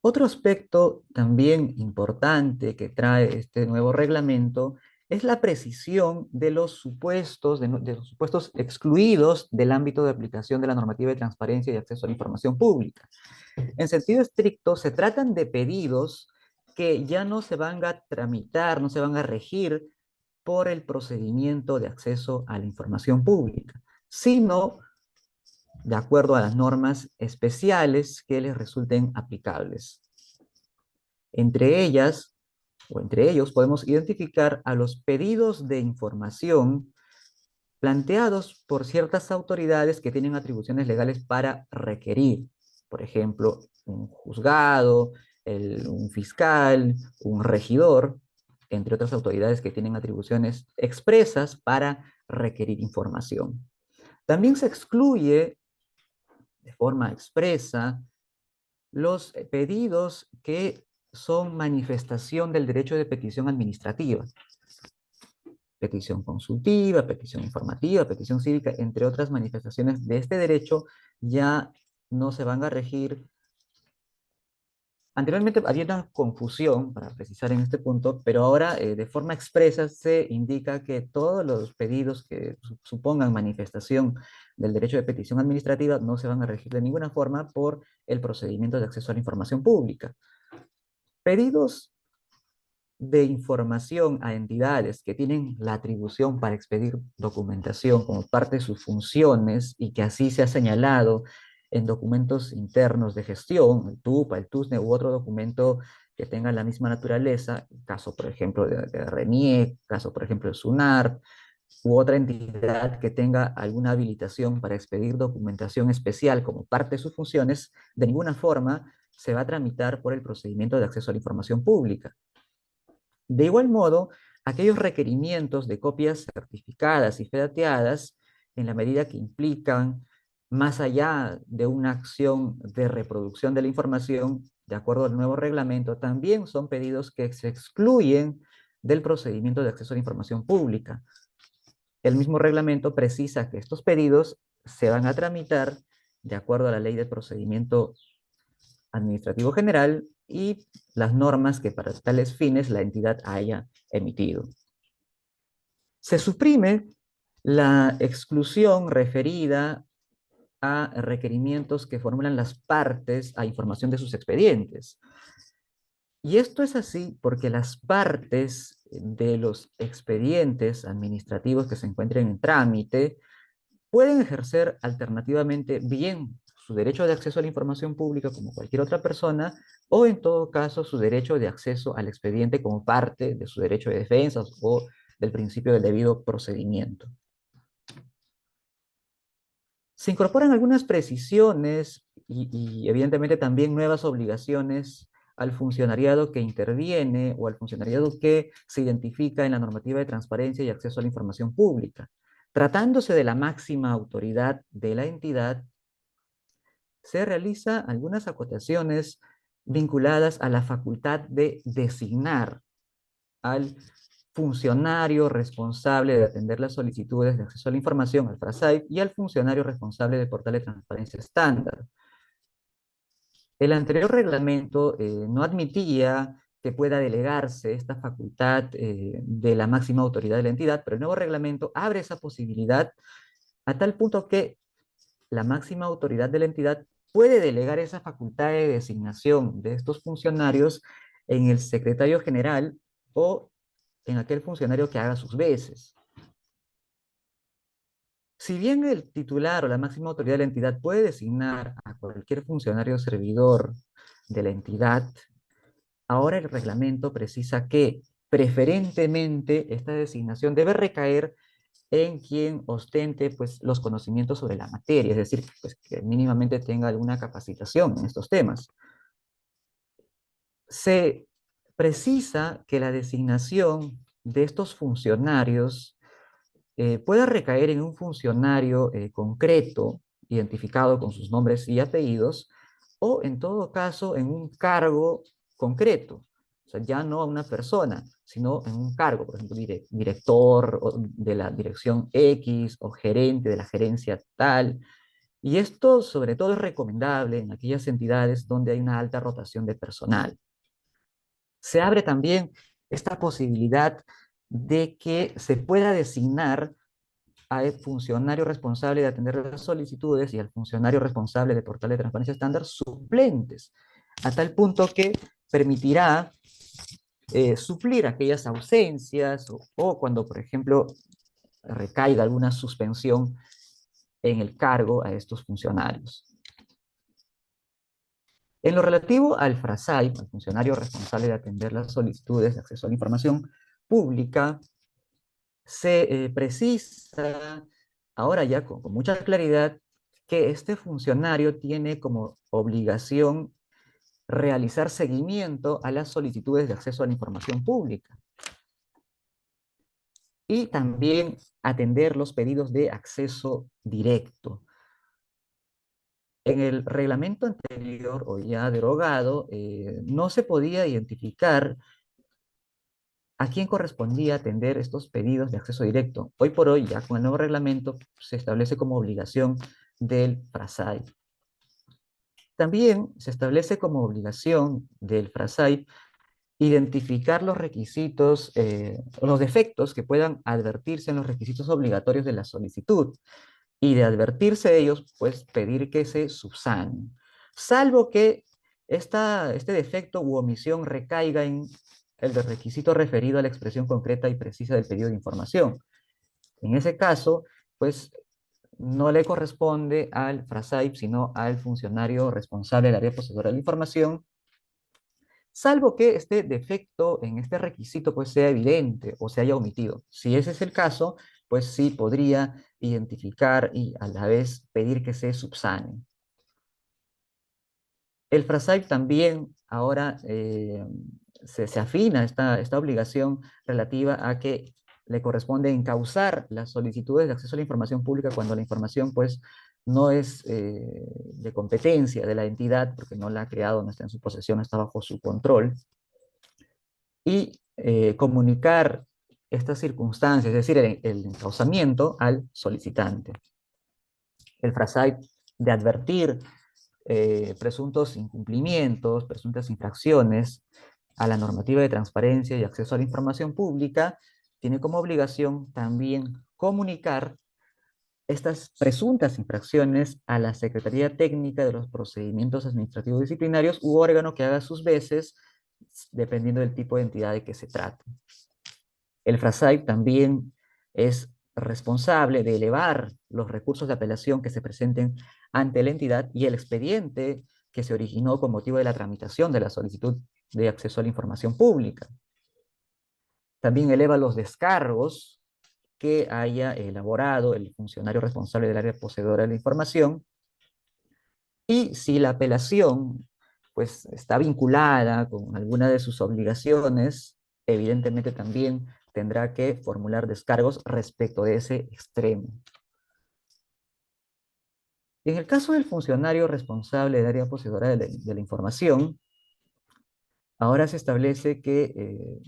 Otro aspecto también importante que trae este nuevo reglamento es la precisión de los supuestos, de los supuestos excluidos del ámbito de aplicación de la normativa de transparencia y acceso a la información pública. En sentido estricto, se tratan de pedidos que ya no se van a tramitar, no se van a regir por el procedimiento de acceso a la información pública, sino de acuerdo a las normas especiales que les resulten aplicables. Entre ellas, o entre ellos, podemos identificar a los pedidos de información planteados por ciertas autoridades que tienen atribuciones legales para requerir. Por ejemplo, un juzgado, un fiscal, un regidor, entre otras autoridades que tienen atribuciones expresas para requerir información. También se excluye de forma expresa los pedidos que son manifestación del derecho de petición administrativa. Petición consultiva, petición informativa, petición cívica, entre otras manifestaciones de este derecho, ya no se van a regir. Anteriormente había una confusión, para precisar en este punto, pero ahora de forma expresa se indica que todos los pedidos que supongan manifestación del derecho de petición administrativa no se van a regir de ninguna forma por el procedimiento de acceso a la información pública. Pedidos de información a entidades que tienen la atribución para expedir documentación como parte de sus funciones y que así se ha señalado en documentos internos de gestión, el TUPA, el TUSNE u otro documento que tenga la misma naturaleza, caso por ejemplo de RENIEC, caso por ejemplo de SUNART, u otra entidad que tenga alguna habilitación para expedir documentación especial como parte de sus funciones, de ninguna forma se va a tramitar por el procedimiento de acceso a la información pública. De igual modo, aquellos requerimientos de copias certificadas y fedateadas, en la medida que implican, más allá de una acción de reproducción de la información, de acuerdo al nuevo reglamento, también son pedidos que se excluyen del procedimiento de acceso a la información pública. El mismo reglamento precisa que estos pedidos se van a tramitar de acuerdo a la Ley de Procedimiento Administrativo General y las normas que para tales fines la entidad haya emitido. Se suprime la exclusión referida a requerimientos que formulan las partes a información de sus expedientes. Y esto es así porque las partes de los expedientes administrativos que se encuentren en trámite pueden ejercer alternativamente bien su derecho de acceso a la información pública como cualquier otra persona, o en todo caso su derecho de acceso al expediente como parte de su derecho de defensa o del principio del debido procedimiento. Se incorporan algunas precisiones y evidentemente también nuevas obligaciones al funcionariado que interviene o al funcionariado que se identifica en la normativa de transparencia y acceso a la información pública. Tratándose de la máxima autoridad de la entidad, se realiza algunas acotaciones vinculadas a la facultad de designar al funcionario responsable de atender las solicitudes de acceso a la información, al FRASAIP, y al funcionario responsable del portal de transparencia estándar. El anterior reglamento no admitía que pueda delegarse esta facultad de la máxima autoridad de la entidad, pero el nuevo reglamento abre esa posibilidad a tal punto que la máxima autoridad de la entidad puede delegar esa facultad de designación de estos funcionarios en el secretario general o en aquel funcionario que haga sus veces. Si bien el titular o la máxima autoridad de la entidad puede designar a cualquier funcionario o servidor de la entidad, ahora el reglamento precisa que preferentemente esta designación debe recaer en quien ostente pues, los conocimientos sobre la materia, es decir, pues, que mínimamente tenga alguna capacitación en estos temas. Se precisa que la designación de estos funcionarios pueda recaer en un funcionario concreto, identificado con sus nombres y apellidos, o en todo caso en un cargo concreto. O sea, ya no a una persona, sino en un cargo, por ejemplo, director de la dirección X o gerente de la gerencia tal. Y esto sobre todo es recomendable en aquellas entidades donde hay una alta rotación de personal. Se abre también esta posibilidad de que se pueda designar al funcionario responsable de atender las solicitudes y al funcionario responsable de portal de transparencia estándar suplentes, a tal punto que permitirá suplir aquellas ausencias o cuando, por ejemplo, recaiga alguna suspensión en el cargo a estos funcionarios. En lo relativo al FRASAI, al funcionario responsable de atender las solicitudes de acceso a la información pública, se precisa ahora ya con mucha claridad que este funcionario tiene como obligación realizar seguimiento a las solicitudes de acceso a la información pública y también atender los pedidos de acceso directo. En el reglamento anterior, o ya derogado, no se podía identificar a quién correspondía atender estos pedidos de acceso directo. Hoy por hoy, ya con el nuevo reglamento, se establece como obligación del FRASAI. También se establece como obligación del FRASAI identificar los requisitos, los defectos que puedan advertirse en los requisitos obligatorios de la solicitud, y de advertirse de ellos, pues pedir que se subsanen, salvo que este defecto u omisión recaiga en el requisito referido a la expresión concreta y precisa del pedido de información. En ese caso, pues no le corresponde al FRASAIP, sino al funcionario responsable del área poseedora de la información, salvo que este defecto en este requisito pues sea evidente o se haya omitido. Si ese es el caso, pues sí podría identificar y a la vez pedir que se subsane. El FRASAIP también ahora se afina esta obligación relativa a que le corresponde encauzar las solicitudes de acceso a la información pública cuando la información pues no es de competencia de la entidad, porque no la ha creado, no está en su posesión, no está bajo su control, y comunicar estas circunstancias, es decir, el encauzamiento al solicitante. El FRASAIP de advertir presuntos incumplimientos, presuntas infracciones a la normativa de transparencia y acceso a la información pública, tiene como obligación también comunicar estas presuntas infracciones a la Secretaría Técnica de los Procedimientos Administrativos Disciplinarios u órgano que haga sus veces, dependiendo del tipo de entidad de que se trate. El FRASAIP también es responsable de elevar los recursos de apelación que se presenten ante la entidad y el expediente que se originó con motivo de la tramitación de la solicitud de acceso a la información pública. También eleva los descargos que haya elaborado el funcionario responsable del área poseedora de la información, y si la apelación pues está vinculada con alguna de sus obligaciones, evidentemente también tendrá que formular descargos respecto de ese extremo. En el caso del funcionario responsable del área poseedora de la información, ahora se establece que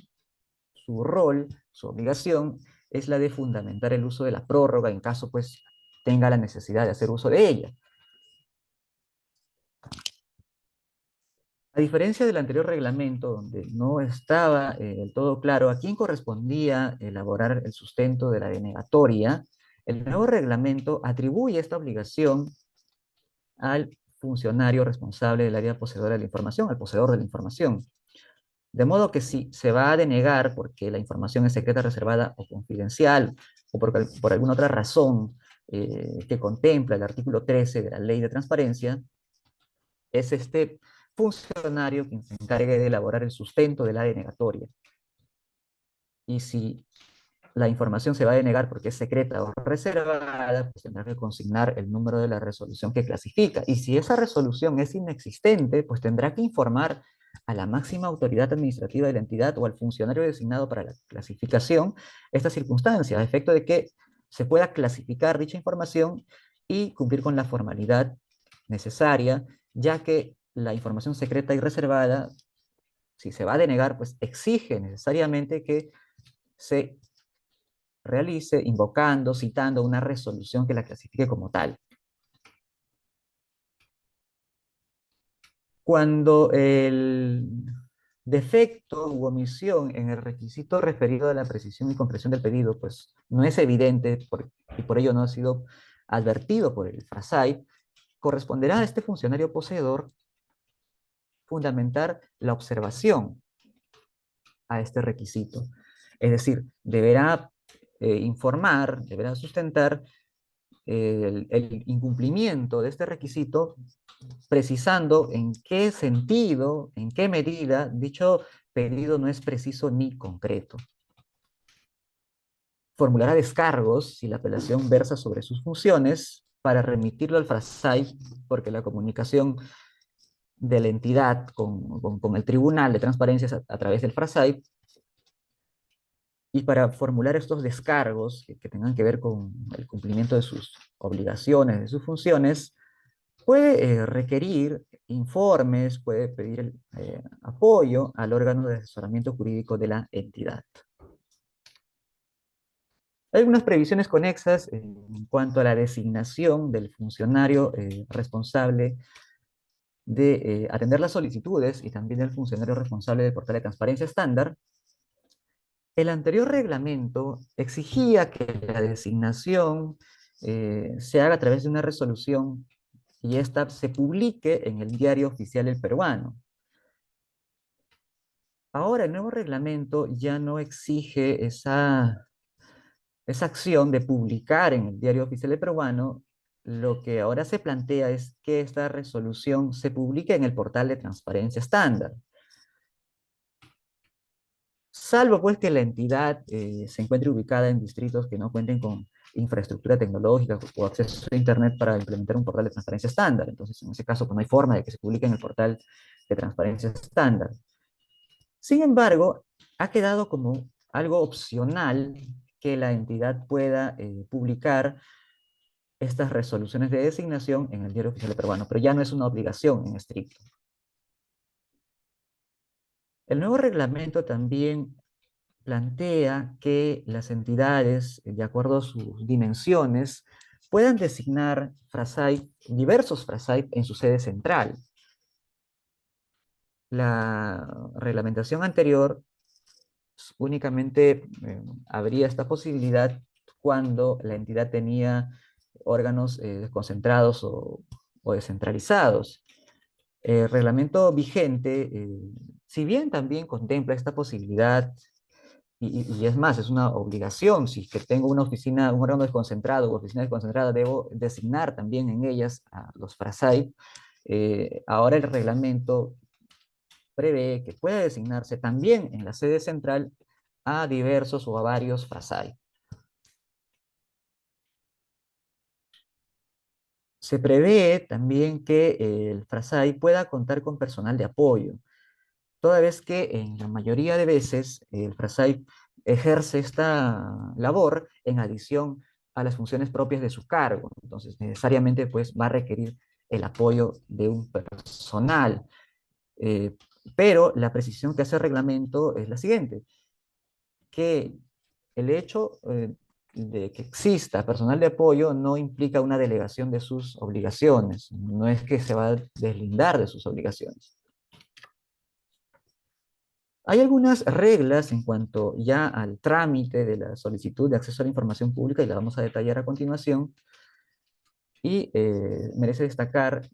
su rol, su obligación, es la de fundamentar el uso de la prórroga en caso pues tenga la necesidad de hacer uso de ella. A diferencia del anterior reglamento, donde no estaba del todo claro a quién correspondía elaborar el sustento de la denegatoria, el nuevo reglamento atribuye esta obligación al funcionario responsable del área poseedora de la información, al poseedor de la información. De modo que si se va a denegar porque la información es secreta, reservada o confidencial, o por alguna otra razón que contempla el artículo 13 de la Ley de Transparencia, es este funcionario quien se encargue de elaborar el sustento de la denegatoria. Y si la información se va a denegar porque es secreta o reservada, pues tendrá que consignar el número de la resolución que clasifica. Y si esa resolución es inexistente, pues tendrá que informar a la máxima autoridad administrativa de la entidad o al funcionario designado para la clasificación esta circunstancia, a efecto de que se pueda clasificar dicha información y cumplir con la formalidad necesaria, ya que la información secreta y reservada, si se va a denegar, pues exige necesariamente que se realice invocando, citando una resolución que la clasifique como tal. Cuando defecto u omisión en el requisito referido a la precisión y concreción del pedido, pues no es evidente y por ello no ha sido advertido por el FRASAI, corresponderá a este funcionario poseedor fundamentar la observación a este requisito. Es decir, deberá informar, deberá sustentar el incumplimiento de este requisito, precisando en qué sentido, en qué medida dicho pedido no es preciso ni concreto. Formulará descargos si la apelación versa sobre sus funciones para remitirlo al FRASAI, porque la comunicación de la entidad con el Tribunal de Transparencias a través del FRASAI, y para formular estos descargos que tengan que ver con el cumplimiento de sus obligaciones, de sus funciones, puede requerir informes, puede pedir apoyo al órgano de asesoramiento jurídico de la entidad. Hay algunas previsiones conexas en cuanto a la designación del funcionario responsable de atender las solicitudes y también del funcionario responsable del portal de transparencia estándar. El anterior reglamento exigía que la designación se haga a través de una resolución y esta se publique en el Diario Oficial del Peruano. Ahora el nuevo reglamento ya no exige esa acción de publicar en el Diario Oficial del Peruano. Lo que ahora se plantea es que esta resolución se publique en el portal de transparencia estándar. Salvo pues que la entidad se encuentre ubicada en distritos que no cuenten con infraestructura tecnológica o acceso a Internet para implementar un portal de transparencia estándar. Entonces, en ese caso, pues no hay forma de que se publique en el portal de transparencia estándar. Sin embargo, ha quedado como algo opcional que la entidad pueda publicar estas resoluciones de designación en el Diario Oficial Peruano, pero ya no es una obligación en estricto. El nuevo reglamento también plantea que las entidades, de acuerdo a sus dimensiones, puedan designar FRASAI, diversos FRASAI en su sede central. La reglamentación anterior únicamente habría esta posibilidad cuando la entidad tenía órganos desconcentrados o descentralizados. El reglamento vigente, si bien también contempla esta posibilidad, y es más, es una obligación, si es que tengo una oficina, un órgano desconcentrado o oficina desconcentrada, debo designar también en ellas a los FRASAI. Ahora el reglamento prevé que pueda designarse también en la sede central a diversos o a varios FRASAI. Se prevé también que el FRASAI pueda contar con personal de apoyo, toda vez que en la mayoría de veces el FRASAI ejerce esta labor en adición a las funciones propias de su cargo. Entonces, necesariamente pues, va a requerir el apoyo de un personal. Pero la precisión que hace el reglamento es la siguiente, que el hecho de que exista personal de apoyo no implica una delegación de sus obligaciones, no es que se va a deslindar de sus obligaciones. Hay algunas reglas en cuanto ya al trámite de la solicitud de acceso a la información pública y la vamos a detallar a continuación. Y merece destacar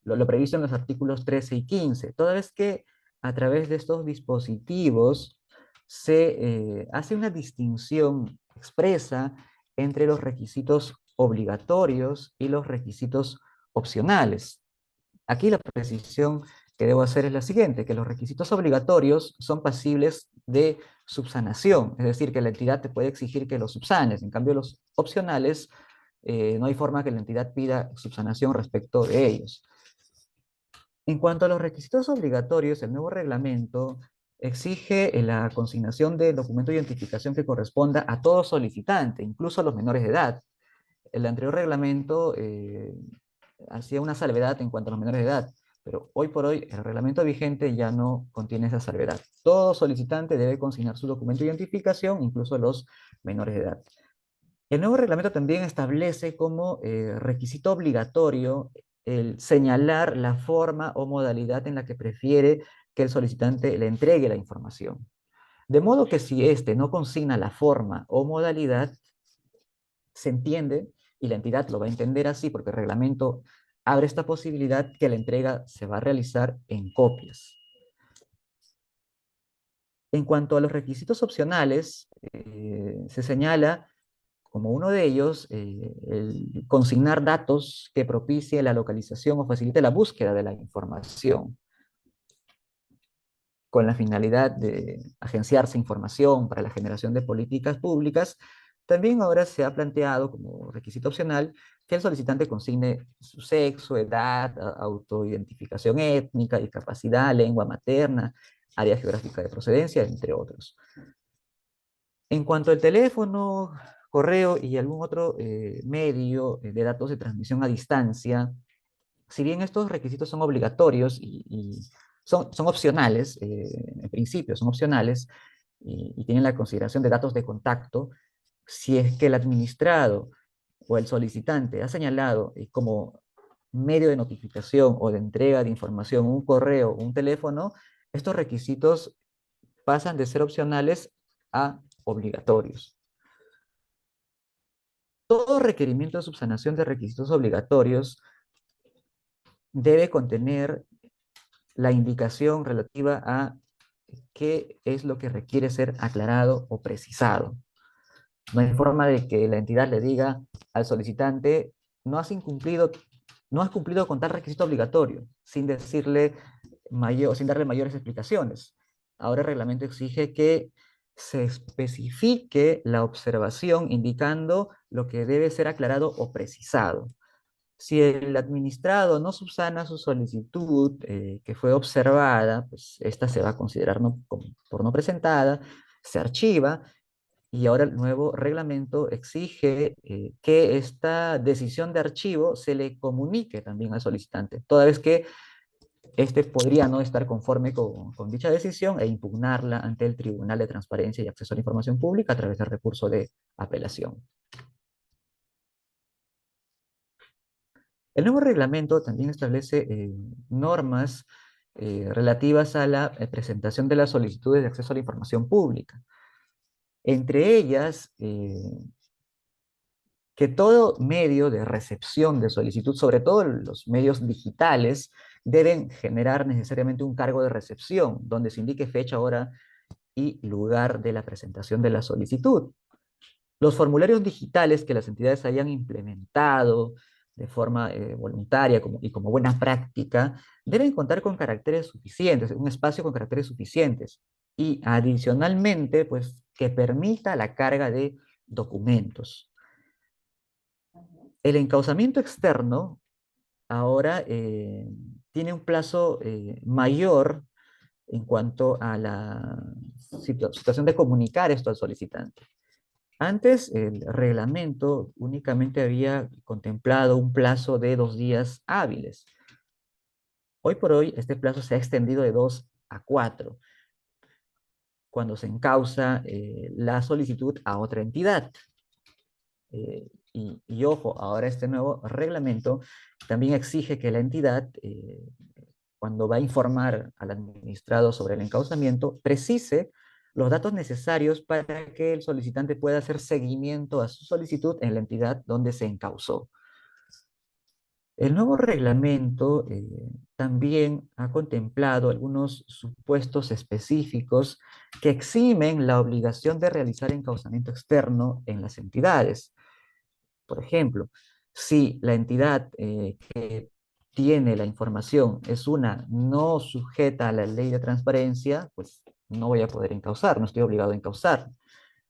lo previsto en los artículos 13 y 15, toda vez que a través de estos dispositivos se hace una distinción expresa entre los requisitos obligatorios y los requisitos opcionales. Aquí la precisión que debo hacer es la siguiente, que los requisitos obligatorios son pasibles de subsanación, es decir, que la entidad te puede exigir que los subsanes, en cambio los opcionales no hay forma que la entidad pida subsanación respecto de ellos. En cuanto a los requisitos obligatorios, el nuevo reglamento exige la consignación del documento de identificación que corresponda a todo solicitante, incluso a los menores de edad. El anterior reglamento hacía una salvedad en cuanto a los menores de edad, pero hoy por hoy el reglamento vigente ya no contiene esa salvedad. Todo solicitante debe consignar su documento de identificación, incluso los menores de edad. El nuevo reglamento también establece como requisito obligatorio el señalar la forma o modalidad en la que prefiere que el solicitante le entregue la información. De modo que si éste no consigna la forma o modalidad, se entiende, y la entidad lo va a entender así, porque el reglamento abre esta posibilidad, que la entrega se va a realizar en copias. En cuanto a los requisitos opcionales, se señala como uno de ellos el consignar datos que propicie la localización o facilite la búsqueda de la información, con la finalidad de agenciarse información para la generación de políticas públicas. También ahora se ha planteado como requisito opcional que el solicitante consigne su sexo, edad, autoidentificación étnica, discapacidad, lengua materna, área geográfica de procedencia, entre otros. En cuanto al teléfono, correo y algún otro medio de datos de transmisión a distancia, si bien estos requisitos son obligatorios y son opcionales, en principio son opcionales, y tienen la consideración de datos de contacto, si es que el administrado o el solicitante ha señalado como medio de notificación o de entrega de información un correo o un teléfono, estos requisitos pasan de ser opcionales a obligatorios. Todo requerimiento de subsanación de requisitos obligatorios debe contener la indicación relativa a qué es lo que requiere ser aclarado o precisado. No hay forma de que la entidad le diga al solicitante: no has cumplido con tal requisito obligatorio, sin darle mayores explicaciones. Ahora el reglamento exige que se especifique la observación indicando lo que debe ser aclarado o precisado. Si el administrado no subsana su solicitud que fue observada, pues esta se va a considerar por no presentada, se archiva, y ahora el nuevo reglamento exige que esta decisión de archivo se le comunique también al solicitante, toda vez que este podría no estar conforme con dicha decisión e impugnarla ante el Tribunal de Transparencia y Acceso a la Información Pública a través del recurso de apelación. El nuevo reglamento también establece normas relativas a la presentación de las solicitudes de acceso a la información pública. Entre ellas, que todo medio de recepción de solicitud, sobre todo los medios digitales, deben generar necesariamente un cargo de recepción, donde se indique fecha, hora y lugar de la presentación de la solicitud. Los formularios digitales que las entidades hayan implementado de forma voluntaria y como buena práctica, deben contar con caracteres suficientes, un espacio con caracteres suficientes, y adicionalmente, pues, que permita la carga de documentos. El encauzamiento externo ahora tiene un plazo mayor en cuanto a la situación de comunicar esto al solicitante. Antes, el reglamento únicamente había contemplado un plazo de 2 días hábiles. Hoy por hoy, este plazo se ha extendido de 2 a 4, cuando se encausa la solicitud a otra entidad. Y ojo, ahora este nuevo reglamento también exige que la entidad, cuando va a informar al administrado sobre el encauzamiento, precise los datos necesarios para que el solicitante pueda hacer seguimiento a su solicitud en la entidad donde se encauzó. El nuevo reglamento también ha contemplado algunos supuestos específicos que eximen la obligación de realizar encauzamiento externo en las entidades. Por ejemplo, si la entidad que tiene la información es una no sujeta a la ley de transparencia, pues no voy a poder encauzar, no estoy obligado a encauzar.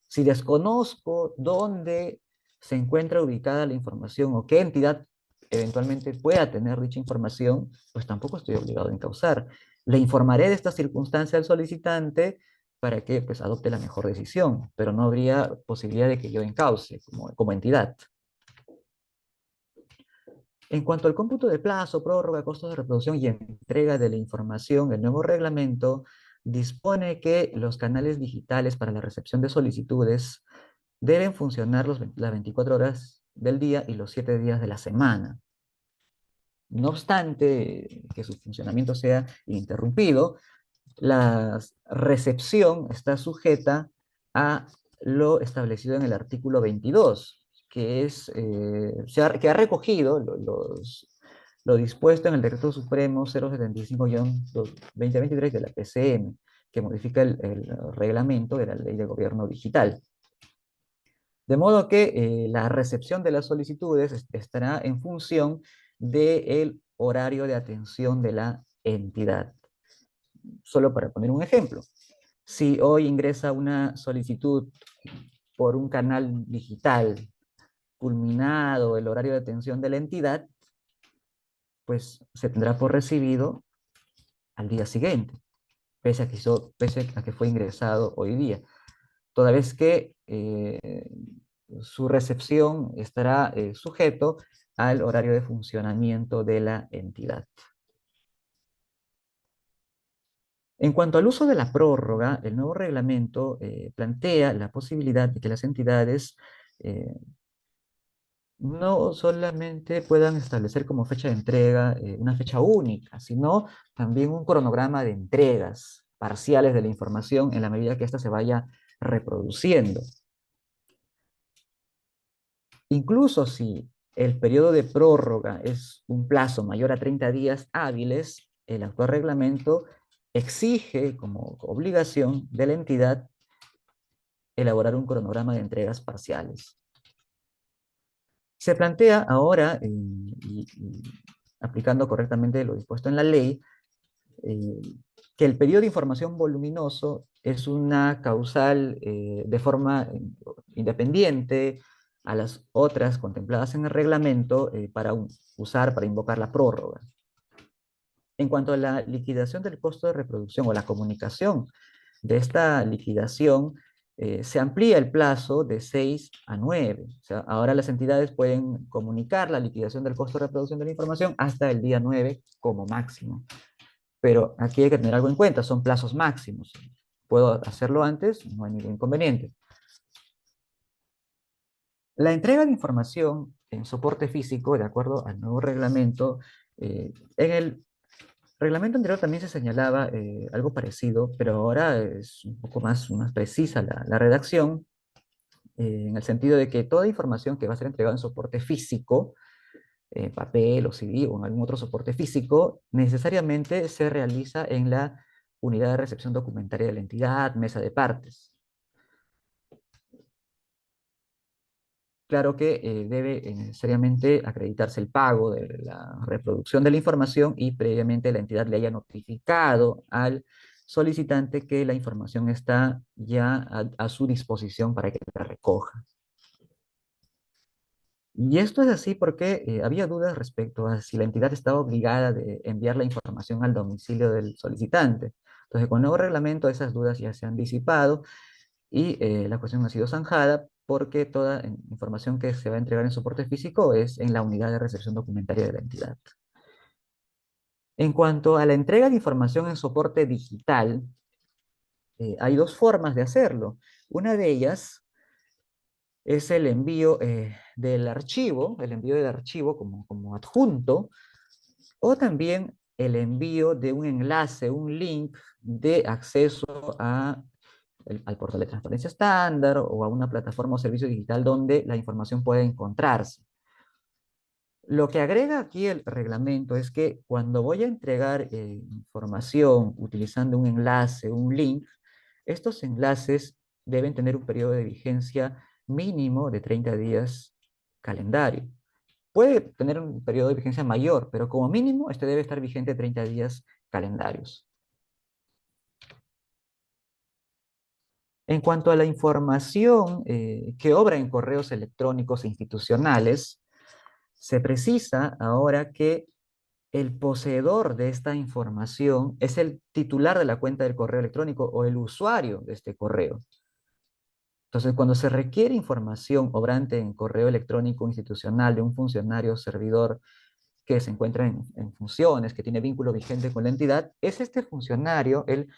Si desconozco dónde se encuentra ubicada la información o qué entidad eventualmente pueda tener dicha información, pues tampoco estoy obligado a encauzar. Le informaré de esta circunstancia al solicitante para que pues adopte la mejor decisión, pero no habría posibilidad de que yo encauce como entidad. En cuanto al cómputo de plazo, prórroga, costos de reproducción y entrega de la información, el nuevo reglamento dispone que los canales digitales para la recepción de solicitudes deben funcionar las 24 horas del día y los 7 días de la semana. No obstante que su funcionamiento sea ininterrumpido, La recepción está sujeta a lo establecido en el artículo 22, que, que ha recogido lo dispuesto en el Decreto Supremo 075-2023 de la PCM, que modifica el reglamento de la Ley de Gobierno Digital. De modo que la recepción de las solicitudes estará en función del horario de atención de la entidad. Solo para poner un ejemplo, si hoy ingresa una solicitud por un canal digital culminado el horario de atención de la entidad, pues se tendrá por recibido al día siguiente, pese a que fue ingresado hoy día, toda vez que su recepción estará sujeto al horario de funcionamiento de la entidad. En cuanto al uso de la prórroga, el nuevo reglamento plantea la posibilidad de que las entidades no solamente puedan establecer como fecha de entrega una fecha única, sino también un cronograma de entregas parciales de la información en la medida que ésta se vaya reproduciendo. Incluso si el periodo de prórroga es un plazo mayor a 30 días hábiles, el actual reglamento exige como obligación de la entidad elaborar un cronograma de entregas parciales. Se plantea ahora, aplicando correctamente lo dispuesto en la ley, que el periodo de información voluminoso es una causal de forma independiente a las otras contempladas en el reglamento para invocar la prórroga. En cuanto a la liquidación del costo de reproducción o la comunicación de esta liquidación, se amplía el plazo de 6 a 9. O sea, ahora las entidades pueden comunicar la liquidación del costo de reproducción de la información hasta el día 9 como máximo. Pero aquí hay que tener algo en cuenta, son plazos máximos. Puedo hacerlo antes, no hay ningún inconveniente. La entrega de información en soporte físico, de acuerdo al nuevo reglamento, en el reglamento anterior también se señalaba algo parecido, pero ahora es un poco más precisa la redacción, en el sentido de que toda información que va a ser entregada en soporte físico, papel o CD o en algún otro soporte físico, necesariamente se realiza en la unidad de recepción documentaria de la entidad, mesa de partes. Claro que debe necesariamente acreditarse el pago de la reproducción de la información y previamente la entidad le haya notificado al solicitante que la información está ya a su disposición para que la recoja. Y esto es así porque había dudas respecto a si la entidad estaba obligada de enviar la información al domicilio del solicitante. Entonces, con el nuevo reglamento esas dudas ya se han disipado y la cuestión ha sido zanjada porque toda información que se va a entregar en soporte físico es en la unidad de recepción documentaria de la entidad. En cuanto a la entrega de información en soporte digital, hay dos formas de hacerlo. Una de ellas es el envío del archivo como adjunto, o también el envío de un enlace, un link de acceso al portal de transparencia estándar o a una plataforma o servicio digital donde la información puede encontrarse. Lo que agrega aquí el reglamento es que cuando voy a entregar información utilizando un enlace, un link, estos enlaces deben tener un periodo de vigencia mínimo de 30 días calendario. Puede tener un periodo de vigencia mayor, pero como mínimo este debe estar vigente 30 días calendarios. En cuanto a la información que obra en correos electrónicos institucionales, se precisa ahora que el poseedor de esta información es el titular de la cuenta del correo electrónico o el usuario de este correo. Entonces, cuando se requiere información obrante en correo electrónico institucional de un funcionario o servidor que se encuentra en funciones, que tiene vínculo vigente con la entidad, es este funcionario el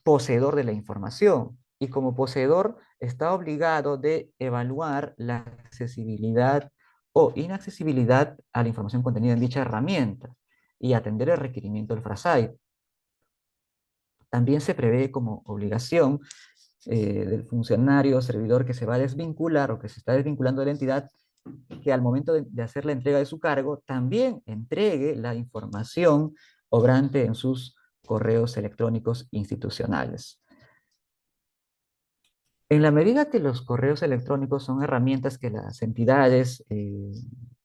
poseedor de la información. Y como poseedor está obligado de evaluar la accesibilidad o inaccesibilidad a la información contenida en dicha herramienta y atender el requerimiento del FRASAI. También se prevé como obligación del funcionario o servidor que se va a desvincular o que se está desvinculando de la entidad, que al momento de hacer la entrega de su cargo, también entregue la información obrante en sus correos electrónicos institucionales. En la medida que los correos electrónicos son herramientas que las entidades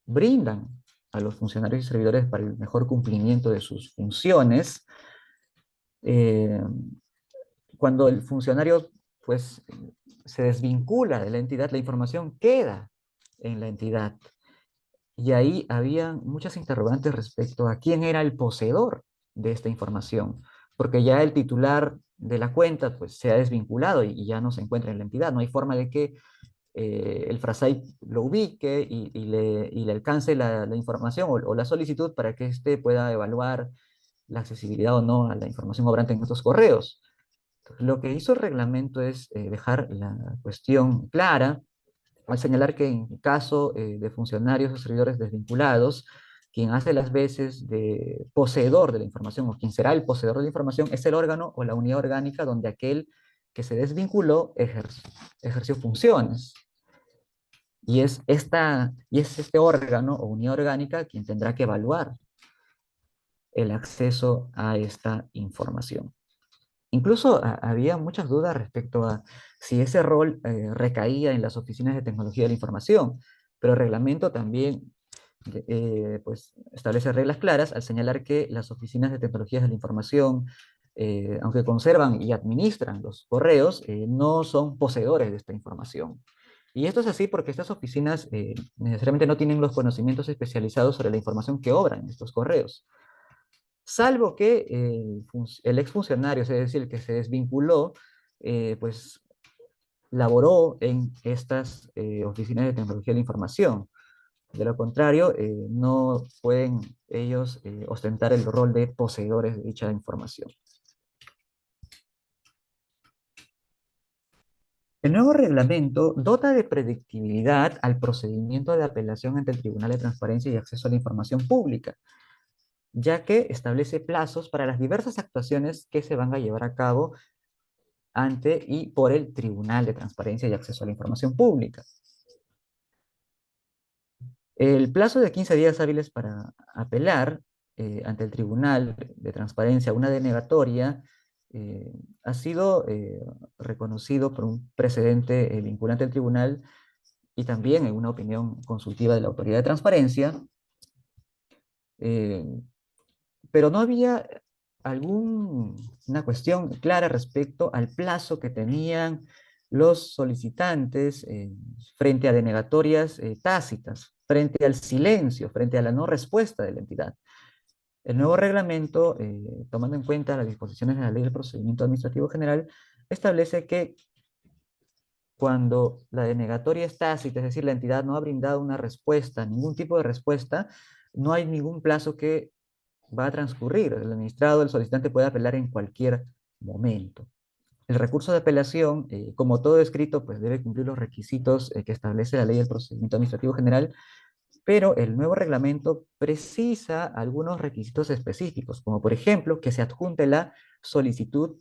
brindan a los funcionarios y servidores para el mejor cumplimiento de sus funciones, cuando el funcionario pues, se desvincula de la entidad, la información queda en la entidad. Y ahí había muchas interrogantes respecto a quién era el poseedor de esta información, porque ya el titular de la cuenta pues, se ha desvinculado y ya no se encuentra en la entidad. No hay forma de que el FRASAI lo ubique y le alcance la información o la solicitud para que éste pueda evaluar la accesibilidad o no a la información obrante en estos correos. Lo que hizo el reglamento es dejar la cuestión clara al señalar que en caso de funcionarios o servidores desvinculados, quien hace las veces de poseedor de la información o quien será el poseedor de la información es el órgano o la unidad orgánica donde aquel que se desvinculó ejerció funciones. Y es este órgano o unidad orgánica quien tendrá que evaluar el acceso a esta información. Incluso había muchas dudas respecto a si ese rol recaía en las oficinas de tecnología de la información, pero el reglamento también pues, establece reglas claras al señalar que las oficinas de tecnologías de la información, aunque conservan y administran los correos, no son poseedores de esta información. Y esto es así porque estas oficinas necesariamente no tienen los conocimientos especializados sobre la información que obran en estos correos. Salvo que el exfuncionario, es decir, el que se desvinculó, pues laboró en estas oficinas de tecnología de la información. De lo contrario, no pueden ellos ostentar el rol de poseedores de dicha información. El nuevo reglamento dota de predictibilidad al procedimiento de apelación ante el Tribunal de Transparencia y Acceso a la Información Pública, ya que establece plazos para las diversas actuaciones que se van a llevar a cabo ante y por el Tribunal de Transparencia y Acceso a la Información Pública. El plazo de 15 días hábiles para apelar ante el Tribunal de Transparencia una denegatoria ha sido reconocido por un precedente vinculante al tribunal y también en una opinión consultiva de la Autoridad de Transparencia, pero no había alguna cuestión clara respecto al plazo que tenían los solicitantes frente a denegatorias tácitas, frente al silencio, frente a la no respuesta de la entidad. El nuevo reglamento, tomando en cuenta las disposiciones de la Ley del Procedimiento Administrativo General, establece que cuando la denegatoria es tácita, es decir, la entidad no ha brindado una respuesta, ningún tipo de respuesta, no hay ningún plazo que va a transcurrir. El administrado, el solicitante puede apelar en cualquier momento. El recurso de apelación, como todo escrito, pues debe cumplir los requisitos que establece la Ley del Procedimiento Administrativo General, pero el nuevo reglamento precisa algunos requisitos específicos, como por ejemplo que se adjunte la solicitud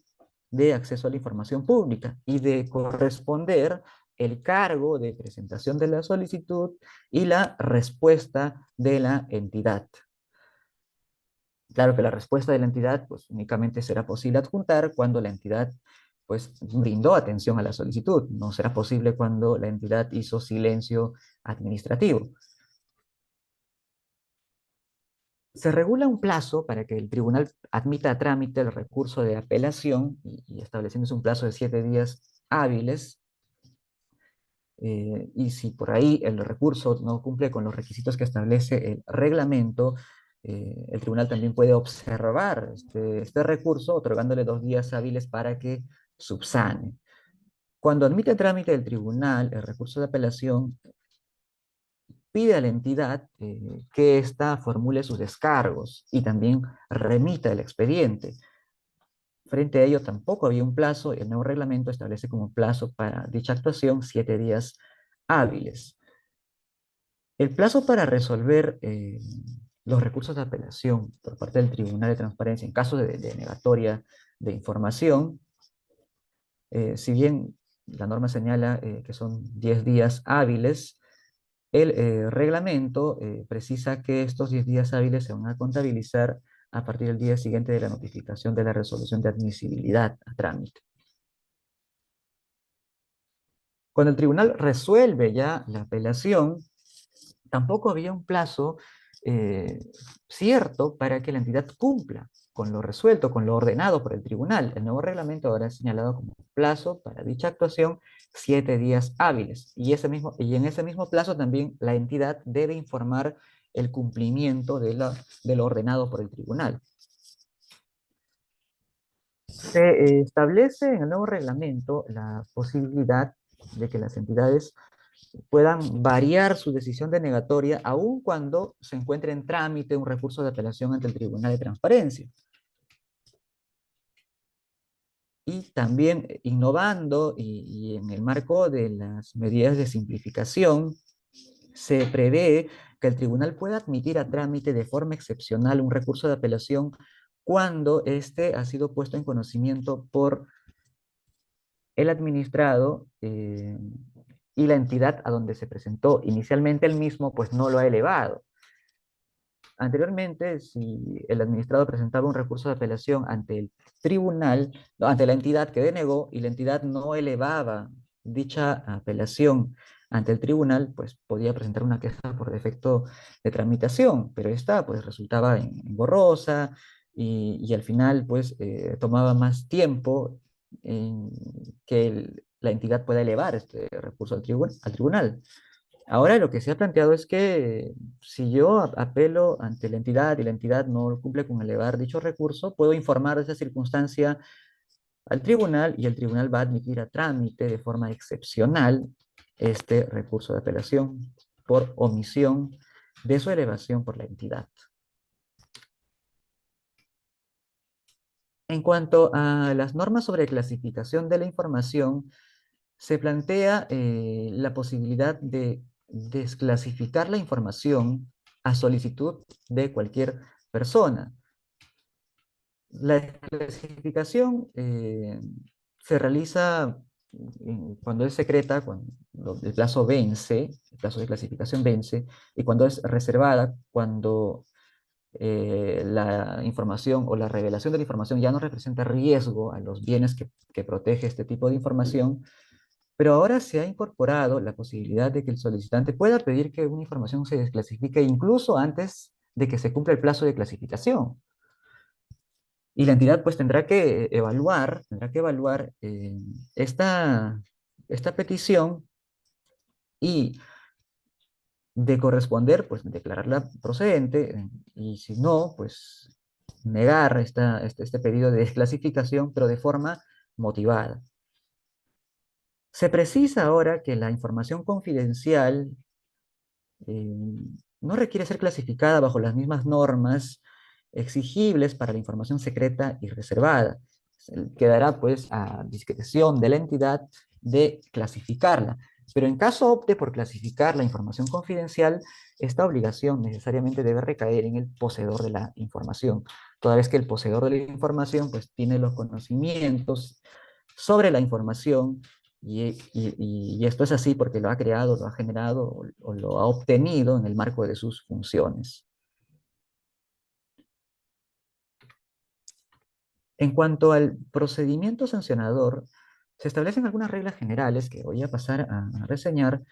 de acceso a la información pública y de corresponder el cargo de presentación de la solicitud y la respuesta de la entidad. Claro que la respuesta de la entidad pues, únicamente será posible adjuntar cuando la entidad pues, brindó atención a la solicitud. No será posible cuando la entidad hizo silencio administrativo. Se regula un plazo para que el tribunal admita a trámite el recurso de apelación y estableciéndose un plazo de 7 días hábiles. Y si por ahí el recurso no cumple con los requisitos que establece el reglamento, el tribunal también puede observar este recurso, otorgándole 2 días hábiles para que subsane. Cuando admite a trámite el tribunal el recurso de apelación, pide a la entidad que ésta formule sus descargos y también remita el expediente. Frente a ello tampoco había un plazo, y el nuevo reglamento establece como plazo para dicha actuación 7 días hábiles. El plazo para resolver los recursos de apelación por parte del Tribunal de Transparencia en caso de denegatoria de información. Si bien la norma señala que son 10 días hábiles, el reglamento precisa que estos 10 días hábiles se van a contabilizar a partir del día siguiente de la notificación de la resolución de admisibilidad a trámite. Cuando el tribunal resuelve ya la apelación, tampoco había un plazo eh, cierto para que la entidad cumpla con lo resuelto, con lo ordenado por el tribunal. El nuevo reglamento ahora es señalado como plazo para dicha actuación 7 días hábiles. Y en ese mismo plazo también la entidad debe informar el cumplimiento de lo ordenado por el tribunal. Se establece en el nuevo reglamento la posibilidad de que las entidades puedan variar su decisión denegatoria aun cuando se encuentre en trámite un recurso de apelación ante el Tribunal de Transparencia. Y también innovando y en el marco de las medidas de simplificación, se prevé que el tribunal pueda admitir a trámite de forma excepcional un recurso de apelación cuando éste ha sido puesto en conocimiento por el administrado y la entidad a donde se presentó. Inicialmente el mismo pues no lo ha elevado. Anteriormente, si el administrado presentaba un recurso de apelación ante el tribunal, no, ante la entidad que denegó, y la entidad no elevaba dicha apelación ante el tribunal, pues podía presentar una queja por defecto de tramitación, pero esta pues resultaba engorrosa y al final pues tomaba más tiempo en que la entidad pueda elevar este recurso al tribunal. Ahora lo que se ha planteado es que si yo apelo ante la entidad y la entidad no cumple con elevar dicho recurso, puedo informar de esa circunstancia al tribunal y el tribunal va a admitir a trámite de forma excepcional este recurso de apelación por omisión de su elevación por la entidad. En cuanto a las normas sobre clasificación de la información, se plantea la posibilidad de desclasificar la información a solicitud de cualquier persona. La desclasificación se realiza cuando es secreta, cuando el plazo vence, el plazo de clasificación vence, y cuando es reservada, cuando la información o la revelación de la información ya no representa riesgo a los bienes que protege este tipo de información. Pero ahora se ha incorporado la posibilidad de que el solicitante pueda pedir que una información se desclasifique incluso antes de que se cumpla el plazo de clasificación. Y la entidad pues tendrá que evaluar esta petición y de corresponder, pues declararla procedente y si no, pues negar este pedido de desclasificación, pero de forma motivada. Se precisa ahora que la información confidencial no requiere ser clasificada bajo las mismas normas exigibles para la información secreta y reservada. Quedará pues a discreción de la entidad de clasificarla. Pero en caso opte por clasificar la información confidencial, esta obligación necesariamente debe recaer en el poseedor de la información, toda vez que el poseedor de la información pues tiene los conocimientos sobre la información y esto es así porque lo ha creado, lo ha generado o lo ha obtenido en el marco de sus funciones. En cuanto al procedimiento sancionador, se establecen algunas reglas generales que voy a pasar a reseñar.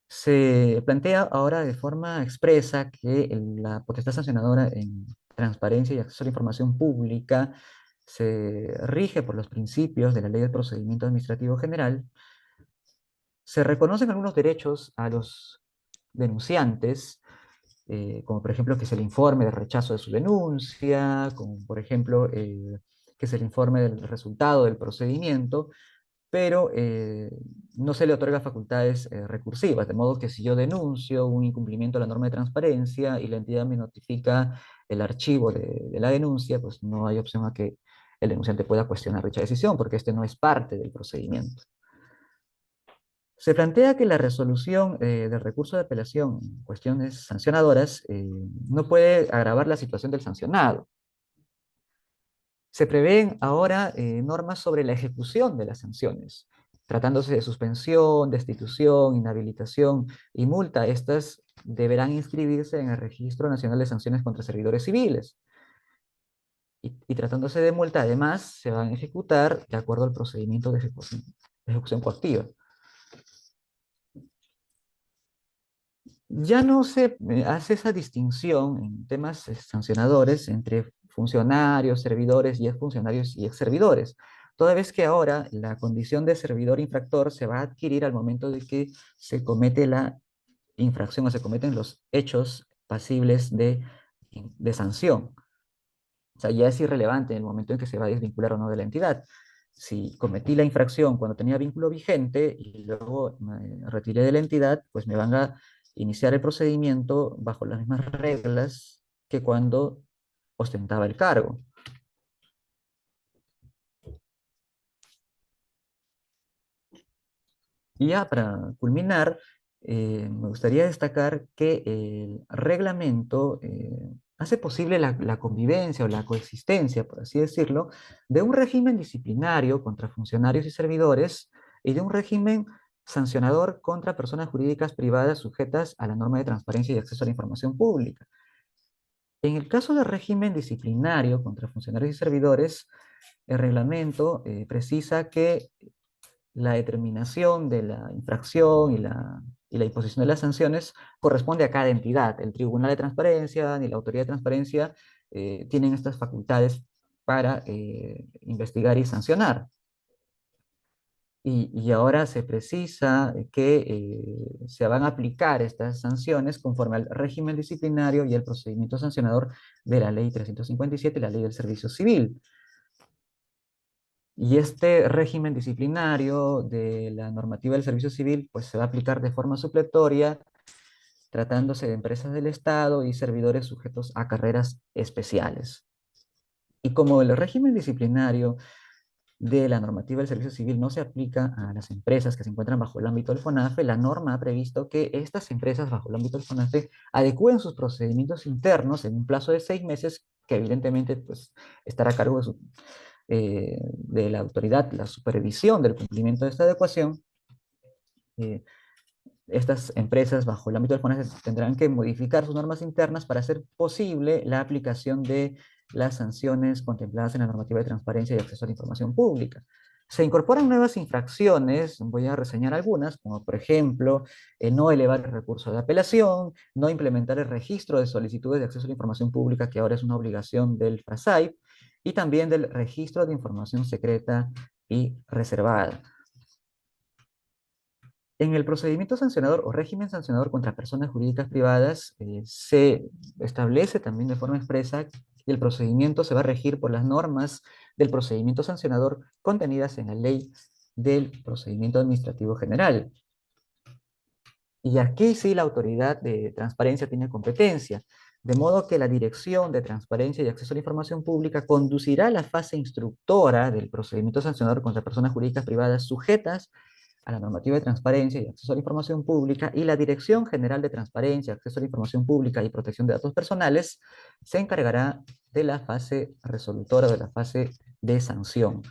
Se plantea ahora de forma expresa que la potestad sancionadora en transparencia y acceso a la información pública se rige por los principios de la Ley del Procedimiento Administrativo General. Se reconocen algunos derechos a los denunciantes, como por ejemplo que se le informe del rechazo de su denuncia, como por ejemplo que se le informe del resultado del procedimiento, pero no se le otorga facultades recursivas, de modo que si yo denuncio un incumplimiento de la norma de transparencia y la entidad me notifica el archivo de la denuncia, pues no hay opción a que el denunciante pueda cuestionar dicha decisión, porque este no es parte del procedimiento. Se plantea que la resolución del recurso de apelación en cuestiones sancionadoras no puede agravar la situación del sancionado. Se prevén ahora normas sobre la ejecución de las sanciones. Tratándose de suspensión, destitución, inhabilitación y multa, estas deberán inscribirse en el Registro Nacional de Sanciones contra Servidores Civiles. Y tratándose de multa, además, se van a ejecutar de acuerdo al procedimiento de ejecución coactiva. Ya no se hace esa distinción en temas sancionadores entre funcionarios, servidores y exfuncionarios y exservidores, toda vez que ahora la condición de servidor infractor se va a adquirir al momento de que se comete la infracción o se cometen los hechos pasibles de sanción. O sea, ya es irrelevante en el momento en que se va a desvincular o no de la entidad. Si cometí la infracción cuando tenía vínculo vigente y luego me retiré de la entidad, pues me van a iniciar el procedimiento bajo las mismas reglas que cuando ostentaba el cargo. Y ya para culminar, me gustaría destacar que el reglamento hace posible la convivencia o la coexistencia, por así decirlo, de un régimen disciplinario contra funcionarios y servidores y de un régimen sancionador contra personas jurídicas privadas sujetas a la norma de transparencia y acceso a la información pública. En el caso del régimen disciplinario contra funcionarios y servidores, el reglamento precisa que la determinación de la infracción y la imposición de las sanciones corresponde a cada entidad. El Tribunal de Transparencia ni la Autoridad de Transparencia tienen estas facultades para investigar y sancionar. Y ahora se precisa que se van a aplicar estas sanciones conforme al régimen disciplinario y el procedimiento sancionador de la Ley 357, la Ley del Servicio Civil. Y este régimen disciplinario de la normativa del servicio civil, pues se va a aplicar de forma supletoria, tratándose de empresas del Estado y servidores sujetos a carreras especiales. Y como el régimen disciplinario de la normativa del servicio civil no se aplica a las empresas que se encuentran bajo el ámbito del FONAFE, la norma ha previsto que estas empresas bajo el ámbito del FONAFE adecúen sus procedimientos internos en un plazo de 6 meses, que evidentemente pues, estará a cargo de la autoridad, la supervisión del cumplimiento de esta adecuación. Estas empresas bajo el ámbito del FONAFE tendrán que modificar sus normas internas para hacer posible la aplicación de las sanciones contempladas en la normativa de transparencia y acceso a la información pública. Se incorporan nuevas infracciones, voy a reseñar algunas, como por ejemplo, no elevar el recurso de apelación, no implementar el registro de solicitudes de acceso a la información pública, que ahora es una obligación del FRASAIP, y también del registro de información secreta y reservada. En el procedimiento sancionador o régimen sancionador contra personas jurídicas privadas se establece también de forma expresa que el procedimiento se va a regir por las normas del procedimiento sancionador contenidas en la Ley del Procedimiento Administrativo General. Y aquí sí la autoridad de transparencia tiene competencia, de modo que la Dirección de Transparencia y Acceso a la Información Pública conducirá la fase instructora del procedimiento sancionador contra personas jurídicas privadas sujetas a la normativa de transparencia y acceso a la información pública, y la Dirección General de Transparencia, Acceso a la Información Pública y Protección de Datos Personales se encargará de la fase resolutora, de la fase de sanción.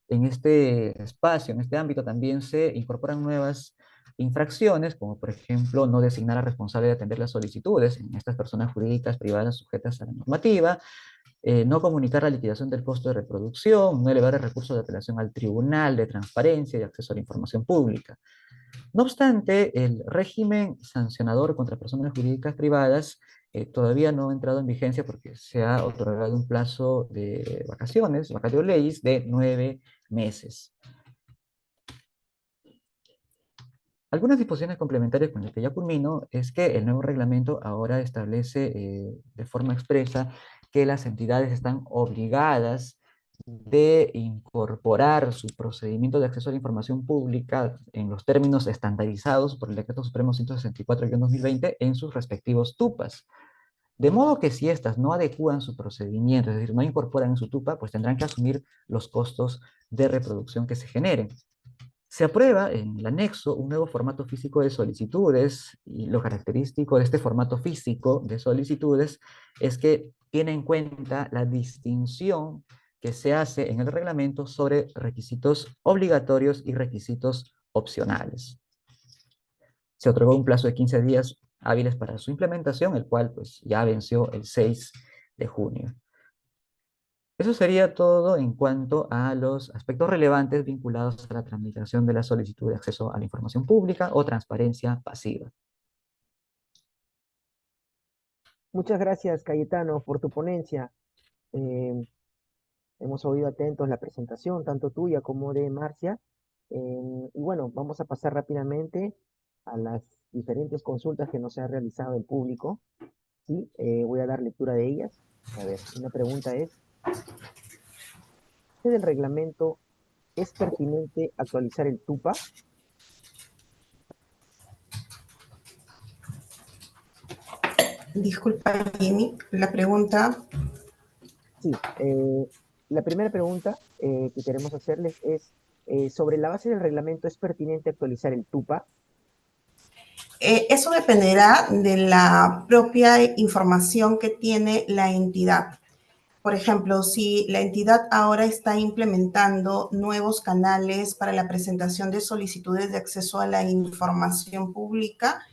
En este espacio, en este ámbito, también se incorporan nuevas infracciones, como por ejemplo no designar al responsable de atender las solicitudes en estas personas jurídicas privadas sujetas a la normativa, no comunicar la liquidación del costo de reproducción, no elevar el recurso de apelación al Tribunal de Transparencia y Acceso a la Información Pública. No obstante, el régimen sancionador contra personas jurídicas privadas todavía no ha entrado en vigencia porque se ha otorgado un plazo de vacaciones, vacatio legis, de 9 meses. Algunas disposiciones complementarias con las que ya culmino es que el nuevo reglamento ahora establece de forma expresa que las entidades están obligadas de incorporar su procedimiento de acceso a la información pública en los términos estandarizados por el Decreto Supremo 164-2020 en sus respectivos TUPAs. De modo que si éstas no adecúan su procedimiento, es decir, no incorporan en su TUPA, pues tendrán que asumir los costos de reproducción que se generen. Se aprueba en el anexo un nuevo formato físico de solicitudes, y lo característico de este formato físico de solicitudes es que tiene en cuenta la distinción que se hace en el reglamento sobre requisitos obligatorios y requisitos opcionales. Se otorgó un plazo de 15 días hábiles para su implementación, el cual pues ya venció el 6 de junio. Eso sería todo en cuanto a los aspectos relevantes vinculados a la tramitación de la solicitud de acceso a la información pública o transparencia pasiva. Muchas gracias, Cayetano, por tu ponencia. Eh, Hemos oído atentos la presentación, tanto tuya como de Marcia. Y bueno, vamos a pasar rápidamente a las diferentes consultas que nos ha realizado el público. Sí, voy a dar lectura de ellas. A ver, una pregunta es, ¿es del reglamento es pertinente actualizar el TUPA? Disculpa, Jimmy, la pregunta. Sí, la primera pregunta que queremos hacerles es, sobre la base del reglamento, ¿es pertinente actualizar el TUPA? Eso dependerá de la propia información que tiene la entidad. Por ejemplo, si la entidad ahora está implementando nuevos canales para la presentación de solicitudes de acceso a la información pública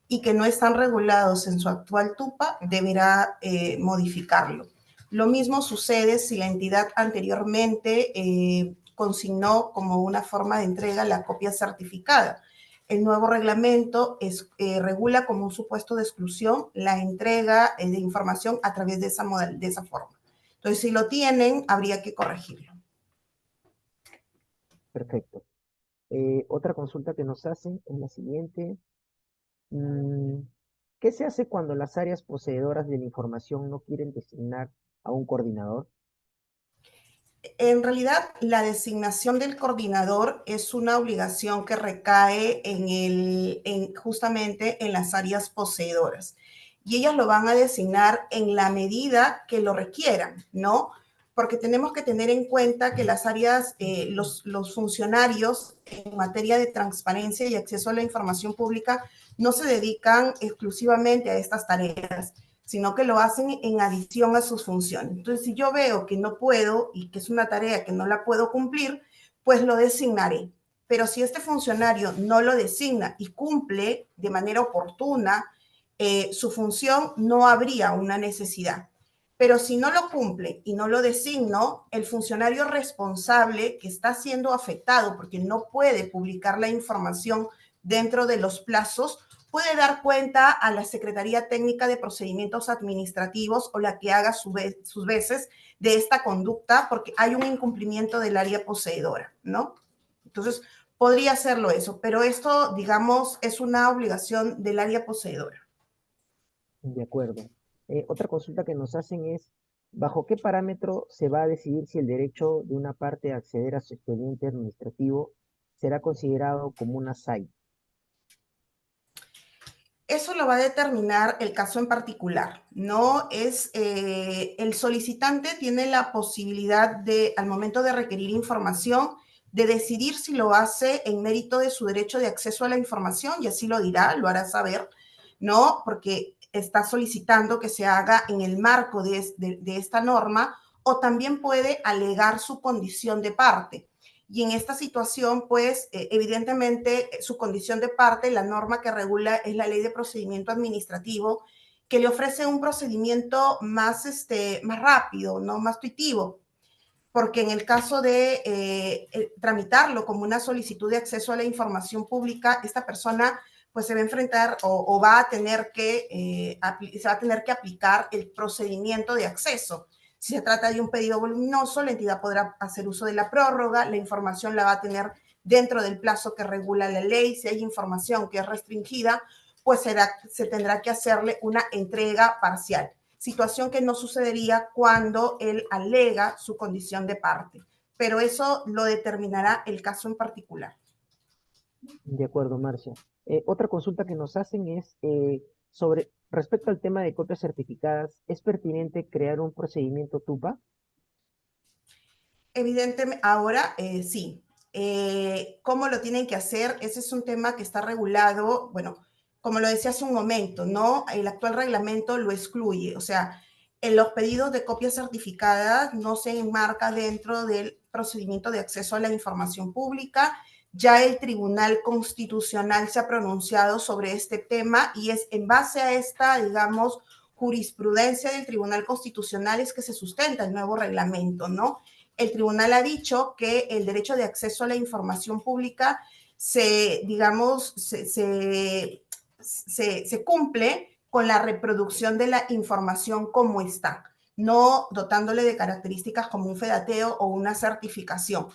y que no están regulados en su actual TUPA, deberá modificarlo. Lo mismo sucede si la entidad anteriormente consignó como una forma de entrega la copia certificada. El nuevo reglamento regula como un supuesto de exclusión la entrega de información a través de esa forma. Entonces, si lo tienen, habría que corregirlo. Perfecto. Otra consulta que nos hacen es la siguiente. ¿Qué se hace cuando las áreas poseedoras de la información no quieren designar a un coordinador? En realidad, la designación del coordinador es una obligación que recae justamente en las áreas poseedoras. Y ellas lo van a designar en la medida que lo requieran, ¿no? Porque tenemos que tener en cuenta que las áreas, los funcionarios en materia de transparencia y acceso a la información pública no se dedican exclusivamente a estas tareas, sino que lo hacen en adición a sus funciones. Entonces, si yo veo que no puedo y que es una tarea que no la puedo cumplir, pues lo designaré. Pero si este funcionario no lo designa y cumple de manera oportuna su función, no habría una necesidad. Pero si no lo cumple y no lo designo, el funcionario responsable que está siendo afectado porque no puede publicar la información dentro de los plazos, puede dar cuenta a la Secretaría Técnica de Procedimientos Administrativos o la que haga sus veces de esta conducta porque hay un incumplimiento del área poseedora, ¿no? Entonces, podría hacerlo eso, pero esto, digamos, es una obligación del área poseedora. De acuerdo. Otra consulta que nos hacen es, ¿bajo qué parámetro se va a decidir si el derecho de una parte a acceder a su expediente administrativo será considerado como una SAI? Eso lo va a determinar el caso en particular. No es el solicitante tiene la posibilidad de, al momento de requerir información, de decidir si lo hace en mérito de su derecho de acceso a la información y así lo dirá, lo hará saber, ¿no? Porque está solicitando que se haga en el marco de esta norma o también puede alegar su condición de parte. Y en esta situación, pues, evidentemente, su condición de parte, la norma que regula es la Ley de Procedimiento Administrativo, que le ofrece un procedimiento más rápido, ¿no? Más intuitivo, porque en el caso de tramitarlo como una solicitud de acceso a la información pública, esta persona pues se va a enfrentar o va a tener que, se va a tener que aplicar el procedimiento de acceso. Si se trata de un pedido voluminoso, la entidad podrá hacer uso de la prórroga, la información la va a tener dentro del plazo que regula la ley. Si hay información que es restringida, pues se tendrá que hacerle una entrega parcial, situación que no sucedería cuando él alega su condición de parte, pero eso lo determinará el caso en particular. De acuerdo, Marcia. Otra consulta que nos hacen es sobre, respecto al tema de copias certificadas, ¿es pertinente crear un procedimiento TUPA? Evidentemente, ahora sí. ¿Cómo lo tienen que hacer? Ese es un tema que está regulado, bueno, como lo decía hace un momento, ¿no? El actual reglamento lo excluye, o sea, En los pedidos de copias certificadas no se enmarca dentro del procedimiento de acceso a la información pública. Ya el Tribunal Constitucional se ha pronunciado sobre este tema y es en base a esta, digamos, jurisprudencia del Tribunal Constitucional es que se sustenta el nuevo reglamento, ¿no? El tribunal ha dicho que el derecho de acceso a la información pública se cumple con la reproducción de la información como está, no dotándole de características como un fedateo o una certificación.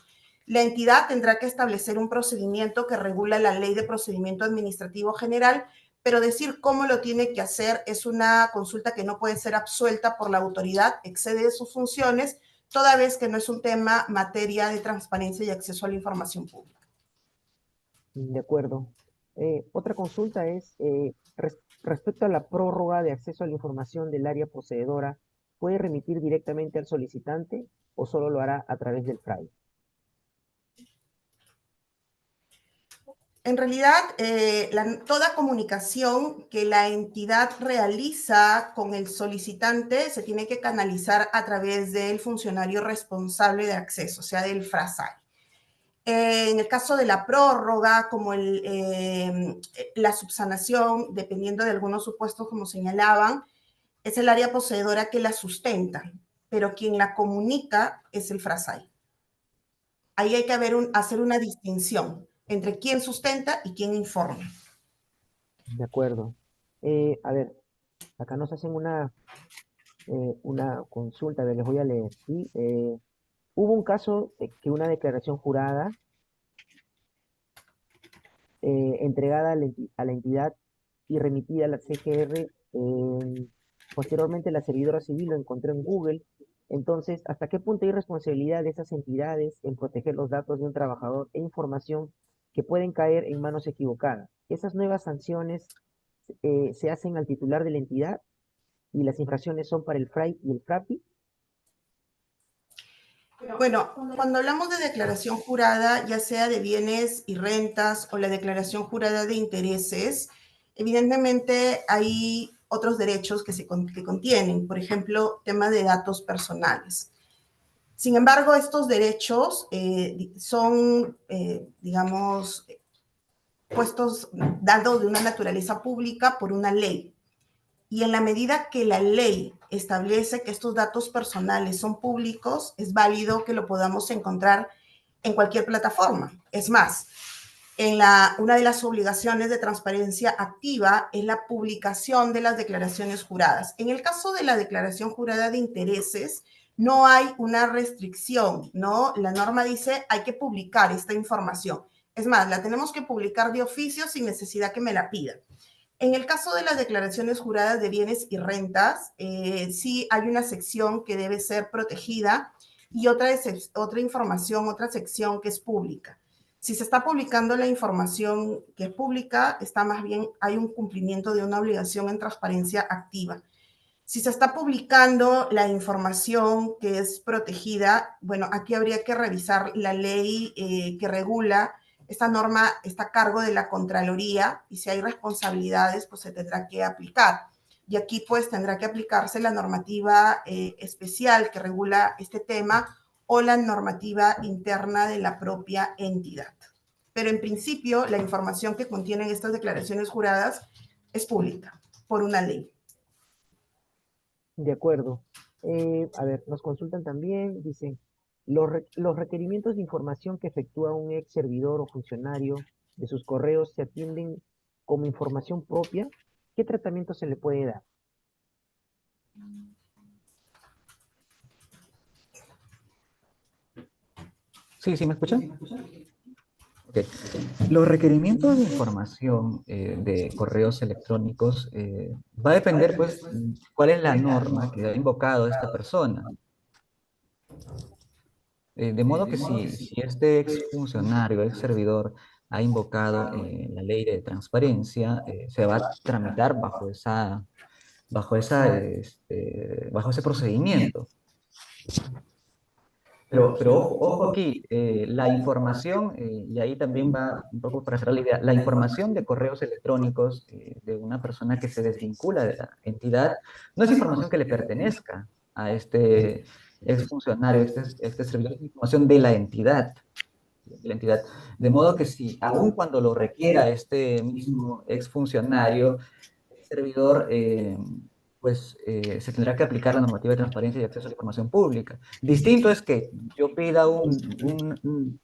La entidad tendrá que establecer un procedimiento que regula la Ley de Procedimiento Administrativo General, pero decir cómo lo tiene que hacer es una consulta que no puede ser absuelta por la autoridad, excede de sus funciones, toda vez que no es un tema materia de transparencia y acceso a la información pública. De acuerdo. Otra consulta es, respecto a la prórroga de acceso a la información del área poseedora, ¿puede remitir directamente al solicitante o solo lo hará a través del FRAI? En realidad, toda comunicación que la entidad realiza con el solicitante se tiene que canalizar a través del funcionario responsable de acceso, o sea, del FRASAI. En el caso de la prórroga, como la subsanación, dependiendo de algunos supuestos, como señalaban, es el área poseedora que la sustenta, pero quien la comunica es el FRASAI. Ahí hay que hacer una distinción entre quién sustenta y quién informa. De acuerdo. A ver, acá nos hacen una consulta, a ver, les voy a leer. ¿Sí? Hubo un caso que una declaración jurada entregada a la entidad y remitida a la CGR, posteriormente la servidora civil lo encontró en Google. Entonces, ¿hasta qué punto hay responsabilidad de esas entidades en proteger los datos de un trabajador e información que pueden caer en manos equivocadas? Esas nuevas sanciones se hacen al titular de la entidad y las infracciones son para el FRAI y el FRAPI. Bueno, cuando hablamos de declaración jurada, ya sea de bienes y rentas o la declaración jurada de intereses, evidentemente hay otros derechos que contienen, por ejemplo, temas de datos personales. Sin embargo, estos derechos son, digamos, dados de una naturaleza pública por una ley. Y en la medida que la ley establece que estos datos personales son públicos, es válido que lo podamos encontrar en cualquier plataforma. Es más, una de las obligaciones de transparencia activa es la publicación de las declaraciones juradas. En el caso de la declaración jurada de intereses, no hay una restricción, ¿no? La norma dice hay que publicar esta información. Es más, la tenemos que publicar de oficio sin necesidad que me la pidan. En el caso de las declaraciones juradas de bienes y rentas, sí hay una sección que debe ser protegida y otra información, otra sección que es pública. Si se está publicando la información que es pública, más bien hay un cumplimiento de una obligación en transparencia activa. Si se está publicando la información que es protegida, bueno, aquí habría que revisar la ley que regula. Esta norma está a cargo de la Contraloría y si hay responsabilidades, pues se tendrá que aplicar. Y aquí pues tendrá que aplicarse la normativa especial que regula este tema o la normativa interna de la propia entidad. Pero en principio la información que contienen estas declaraciones juradas es pública por una ley. De acuerdo. A ver, nos consultan también, dicen, los requerimientos de información que efectúa un ex servidor o funcionario de sus correos se atienden como información propia. ¿Qué tratamiento se le puede dar? Sí, ¿sí me escuchan? Okay. Los requerimientos de información de correos electrónicos va a depender, pues, cuál es la norma que ha invocado esta persona. De modo que si este ex funcionario, ex servidor, ha invocado la ley de transparencia, se va a tramitar bajo ese procedimiento. Pero ojo aquí, la información, y ahí también va un poco para cerrar la idea, la información de correos electrónicos de una persona que se desvincula de la entidad no es información que le pertenezca a este exfuncionario, este servidor, es información de la entidad. De la entidad. De modo que si, aun cuando lo requiera este mismo exfuncionario, el servidor, se tendrá que aplicar la normativa de transparencia y acceso a la información pública. Distinto es que yo pida un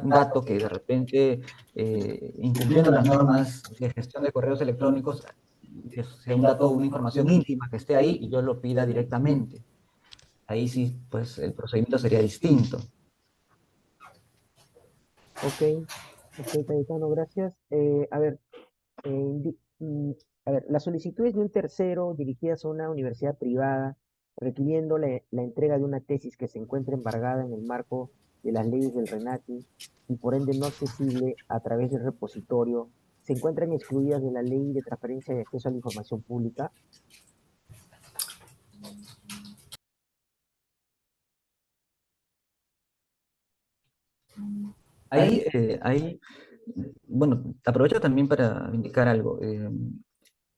dato que de repente, incumpliendo las normas de gestión de correos electrónicos, que sea un dato, una información íntima que esté ahí y yo lo pida directamente. Ahí sí, pues el procedimiento sería distinto. Ok, ok, Cayetano, gracias. A ver, las solicitudes de un tercero dirigidas a una universidad privada requiriendo la entrega de una tesis que se encuentra embargada en el marco de las leyes del RENATI y por ende no accesible a través del repositorio, se encuentran excluidas de la Ley de Transparencia y Acceso a la Información Pública. Ahí, bueno, aprovecho también para indicar algo.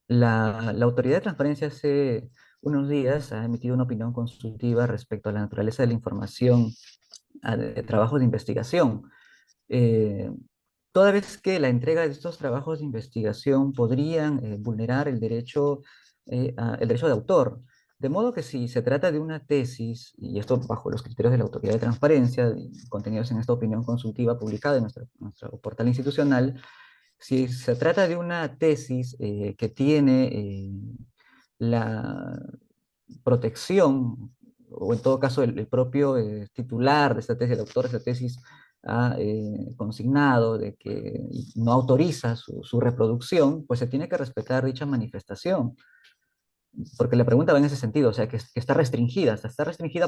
La Autoridad de Transparencia hace unos días ha emitido una opinión consultiva respecto a la naturaleza de la información de trabajos de investigación. Eh, Toda vez que la entrega de estos trabajos de investigación podrían vulnerar el derecho de autor. De modo que si se trata de una tesis, y esto bajo los criterios de la Autoridad de Transparencia, contenidos en esta opinión consultiva publicada en nuestro portal institucional, si se trata de una tesis que tiene la protección, o en todo caso el propio titular de esta tesis, el autor de esta tesis, ha consignado de que no autoriza su reproducción, pues se tiene que respetar dicha manifestación. Porque la pregunta va en ese sentido, o sea, que está restringida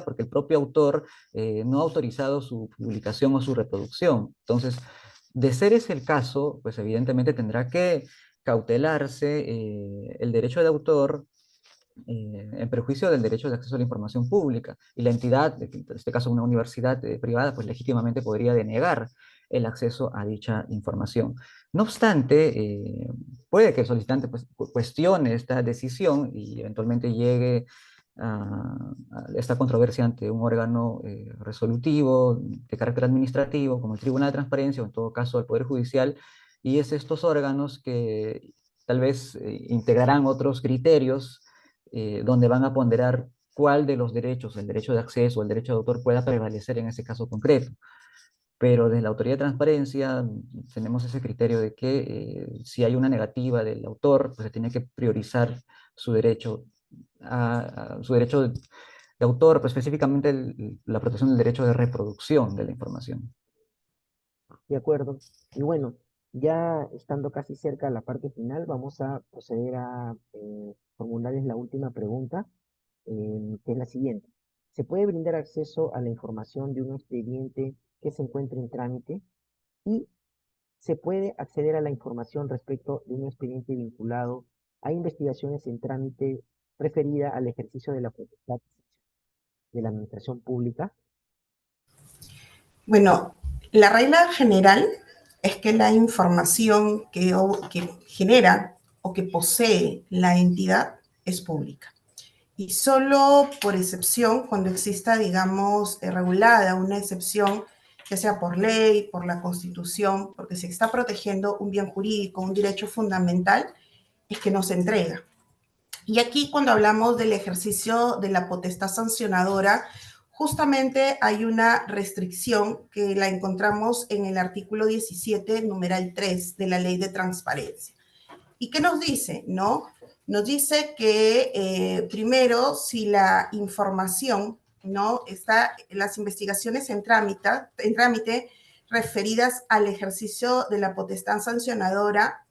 porque el propio autor no ha autorizado su publicación o su reproducción. Entonces, de ser ese el caso, pues evidentemente tendrá que cautelarse el derecho de autor en perjuicio del derecho de acceso a la información pública. Y la entidad, en este caso una universidad privada, pues legítimamente podría denegar el acceso a dicha información. No obstante, puede que el solicitante pues, cuestione esta decisión y eventualmente llegue a esta controversia ante un órgano resolutivo de carácter administrativo, como el Tribunal de Transparencia o en todo caso el Poder Judicial, y es estos órganos que tal vez integrarán otros criterios donde van a ponderar cuál de los derechos, el derecho de acceso o el derecho de autor, pueda prevalecer en ese caso concreto. Pero desde la Autoridad de Transparencia tenemos ese criterio de que si hay una negativa del autor, pues se tiene que priorizar su derecho, su derecho de autor, pues específicamente la protección del derecho de reproducción de la información. De acuerdo. Y bueno, ya estando casi cerca de la parte final, vamos a proceder a formularles la última pregunta, que es la siguiente. ¿Se puede brindar acceso a la información de un expediente que se encuentre en trámite? Y se puede acceder a la información respecto de un expediente vinculado a investigaciones en trámite referida al ejercicio de la potestad de la administración pública. Bueno, la regla general es que la información que genera o que posee la entidad es pública. Y solo por excepción, cuando exista, digamos, regulada una excepción, ya sea por ley, por la Constitución, porque se está protegiendo un bien jurídico, un derecho fundamental, es que no se entrega. Y aquí, cuando hablamos del ejercicio de la potestad sancionadora, justamente hay una restricción que la encontramos en el artículo 17, numeral 3 de la Ley de Transparencia. ¿Y qué nos dice? ¿No? Nos dice que primero, si la información, ¿no?, está, las investigaciones en trámite referidas al ejercicio de la potestad sancionadora,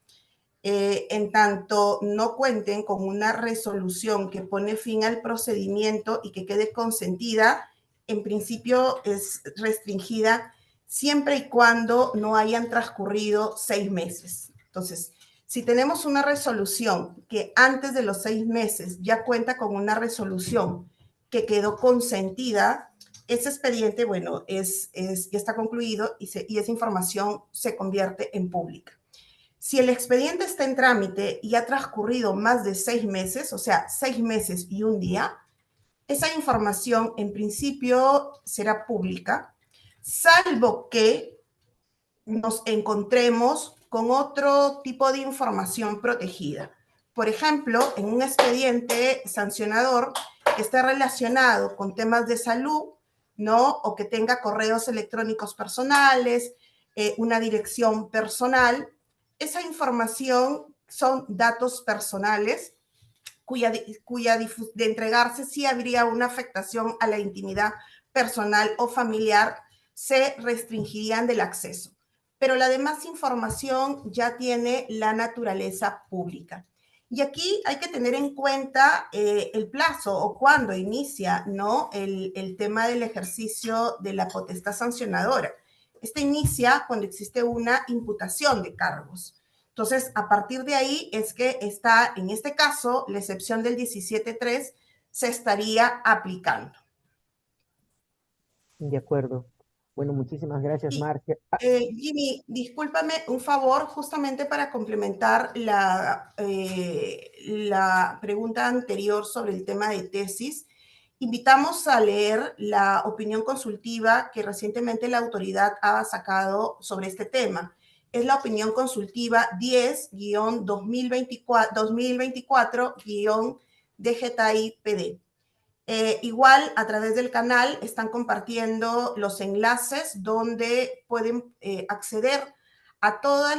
en tanto no cuenten con una resolución que pone fin al procedimiento y que quede consentida, en principio es restringida siempre y cuando no hayan transcurrido 6 meses. Entonces, si tenemos una resolución que antes de los 6 meses ya cuenta con una resolución que quedó consentida, ese expediente, bueno, ya está concluido y esa información se convierte en pública. Si el expediente está en trámite y ha transcurrido más de 6 meses, o sea, 6 meses y un día, esa información en principio será pública, salvo que nos encontremos con otro tipo de información protegida. Por ejemplo, en un expediente sancionador que esté relacionado con temas de salud, ¿no? O que tenga correos electrónicos personales, una dirección personal, esa información son datos personales de entregarse sí habría una afectación a la intimidad personal o familiar, se restringirían del acceso. Pero la demás información ya tiene la naturaleza pública. Y aquí hay que tener en cuenta el plazo o cuándo inicia, ¿no? el tema del ejercicio de la potestad sancionadora. Este inicia cuando existe una imputación de cargos. Entonces, a partir de ahí es que está, en este caso, la excepción del 17.3 se estaría aplicando. De acuerdo. Bueno, muchísimas gracias, Y, Marcia. Jimmy, discúlpame un favor, justamente para complementar la pregunta anterior sobre el tema de tesis. Invitamos a leer la opinión consultiva que recientemente la autoridad ha sacado sobre este tema. Es la opinión consultiva 10-2024-DGTI-PD. Igual a través del canal están compartiendo los enlaces donde pueden acceder a todas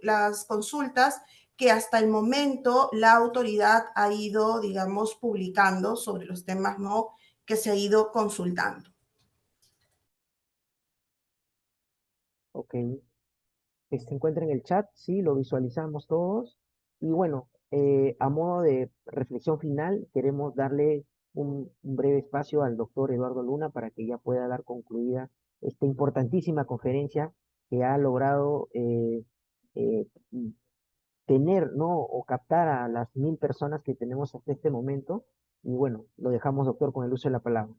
las consultas que hasta el momento la autoridad ha ido, digamos, publicando sobre los temas, ¿no?, que se ha ido consultando. Ok. Se encuentra en el chat, sí, lo visualizamos todos. Y bueno, a modo de reflexión final, queremos darle un breve espacio al doctor Eduardo Luna para que ya pueda dar concluida esta importantísima conferencia que ha logrado eh, tener, ¿no? O captar a las 1000 personas que tenemos hasta este momento. Y bueno, lo dejamos, doctor, con el uso de la palabra.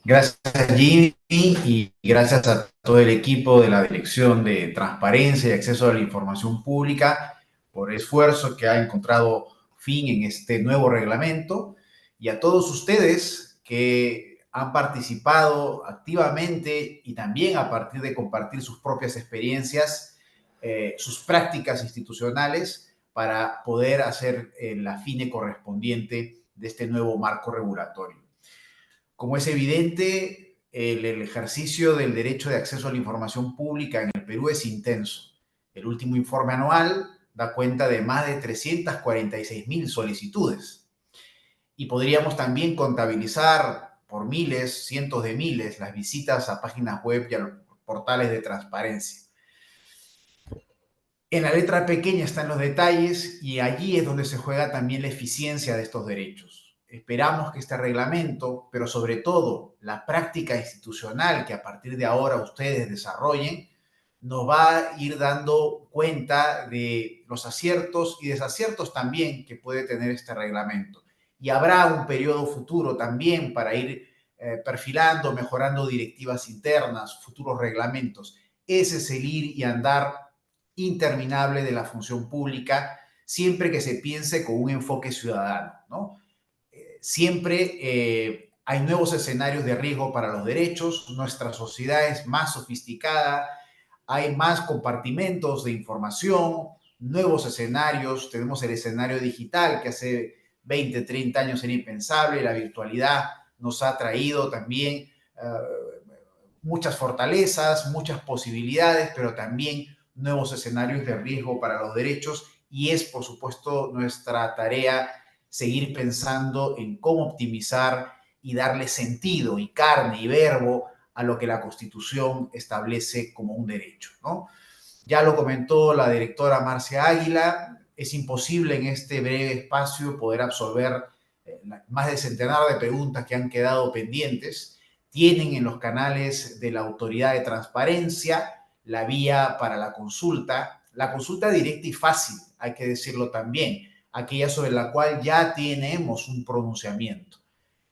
Gracias, Jimmy, y gracias a todo el equipo de la Dirección de Transparencia y Acceso a la Información Pública por el esfuerzo que ha encontrado fin en este nuevo reglamento, y a todos ustedes que han participado activamente y también a partir de compartir sus propias experiencias, sus prácticas institucionales para poder hacer el afine correspondiente de este nuevo marco regulatorio. Como es evidente, el ejercicio del derecho de acceso a la información pública en el Perú es intenso. El último informe anual da cuenta de más de 346.000 solicitudes. Y podríamos también contabilizar por miles, cientos de miles, las visitas a páginas web y a los portales de transparencia. En la letra pequeña están los detalles y allí es donde se juega también la eficiencia de estos derechos. Esperamos que este reglamento, pero sobre todo la práctica institucional que a partir de ahora ustedes desarrollen, nos va a ir dando cuenta de los aciertos y desaciertos también que puede tener este reglamento. Y habrá un periodo futuro también para ir perfilando, mejorando directivas internas, futuros reglamentos. Ese es el ir y andar interminable de la función pública, siempre que se piense con un enfoque ciudadano, ¿no? Siempre hay nuevos escenarios de riesgo para los derechos, nuestra sociedad es más sofisticada, hay más compartimentos de información, nuevos escenarios, tenemos el escenario digital que hace 20, 30 años era impensable, la virtualidad nos ha traído también muchas fortalezas, muchas posibilidades, pero también nuevos escenarios de riesgo para los derechos, y es, por supuesto, nuestra tarea seguir pensando en cómo optimizar y darle sentido y carne y verbo a lo que la Constitución establece como un derecho, ¿no? Ya lo comentó la directora Marcia Águila, es imposible en este breve espacio poder absolver más de centenar de preguntas que han quedado pendientes. Tienen en los canales de la Autoridad de Transparencia la vía para la consulta directa y fácil, hay que decirlo también. aquella sobre la cual ya tenemos un pronunciamiento.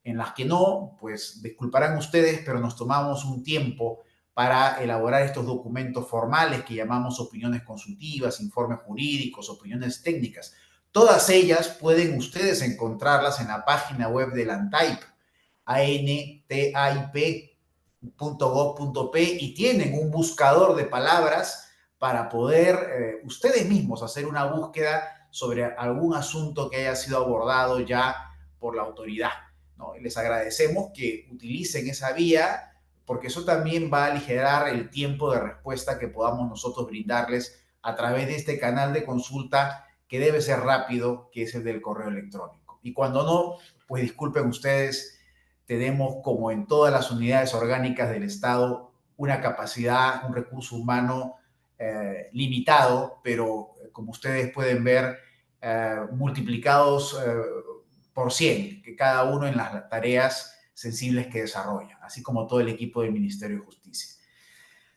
En las que no, pues disculparán ustedes, pero nos tomamos un tiempo para elaborar estos documentos formales que llamamos opiniones consultivas, informes jurídicos, opiniones técnicas. Todas ellas pueden ustedes encontrarlas en la página web del ANTAIP, antaip.gov.p, y tienen un buscador de palabras para poder ustedes mismos hacer una búsqueda sobre algún asunto que haya sido abordado ya por la autoridad, ¿no? Les agradecemos que utilicen esa vía porque eso también va a aligerar el tiempo de respuesta que podamos nosotros brindarles a través de este canal de consulta que debe ser rápido, que es el del correo electrónico. Y cuando no, pues disculpen ustedes, tenemos, como en todas las unidades orgánicas del Estado, una capacidad, un recurso humano limitado, pero como ustedes pueden ver, multiplicados por 100, que cada uno en las tareas sensibles que desarrolla, así como todo el equipo del Ministerio de Justicia.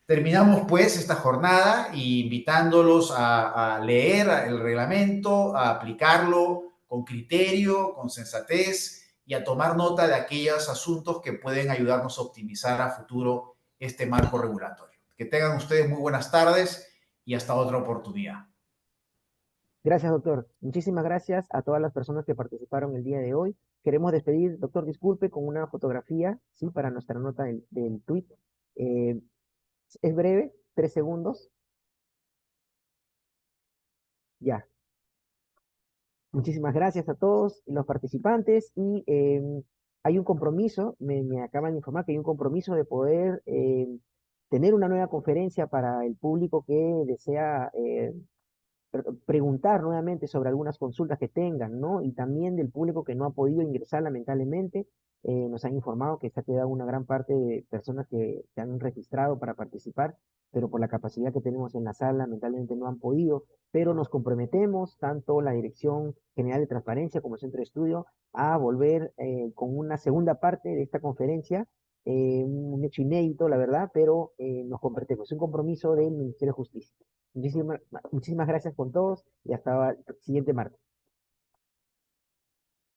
Terminamos pues esta jornada invitándolos a leer el reglamento, a aplicarlo con criterio, con sensatez y a tomar nota de aquellos asuntos que pueden ayudarnos a optimizar a futuro este marco regulatorio. Que tengan ustedes muy buenas tardes y hasta otra oportunidad. Gracias, doctor. Muchísimas gracias a todas las personas que participaron el día de hoy. Queremos despedir, doctor, disculpe, con una fotografía, ¿sí? Para nuestra nota del tweet. Eh, es breve, 3 segundos. Ya. Muchísimas gracias a todos los participantes y hay un compromiso, me acaban de informar que hay un compromiso de poder tener una nueva conferencia para el público que desea preguntar nuevamente sobre algunas consultas que tengan, ¿no? Y también del público que no ha podido ingresar, lamentablemente. Nos han informado que se ha quedado una gran parte de personas que se han registrado para participar, pero por la capacidad que tenemos en la sala, lamentablemente no han podido. Pero nos comprometemos, tanto la Dirección General de Transparencia como el Centro de Estudio, a volver con una segunda parte de esta conferencia, un hecho inédito, la verdad, pero nos comprometemos. Es un compromiso del Ministerio de Justicia. Muchísimas gracias con todos y hasta el siguiente martes.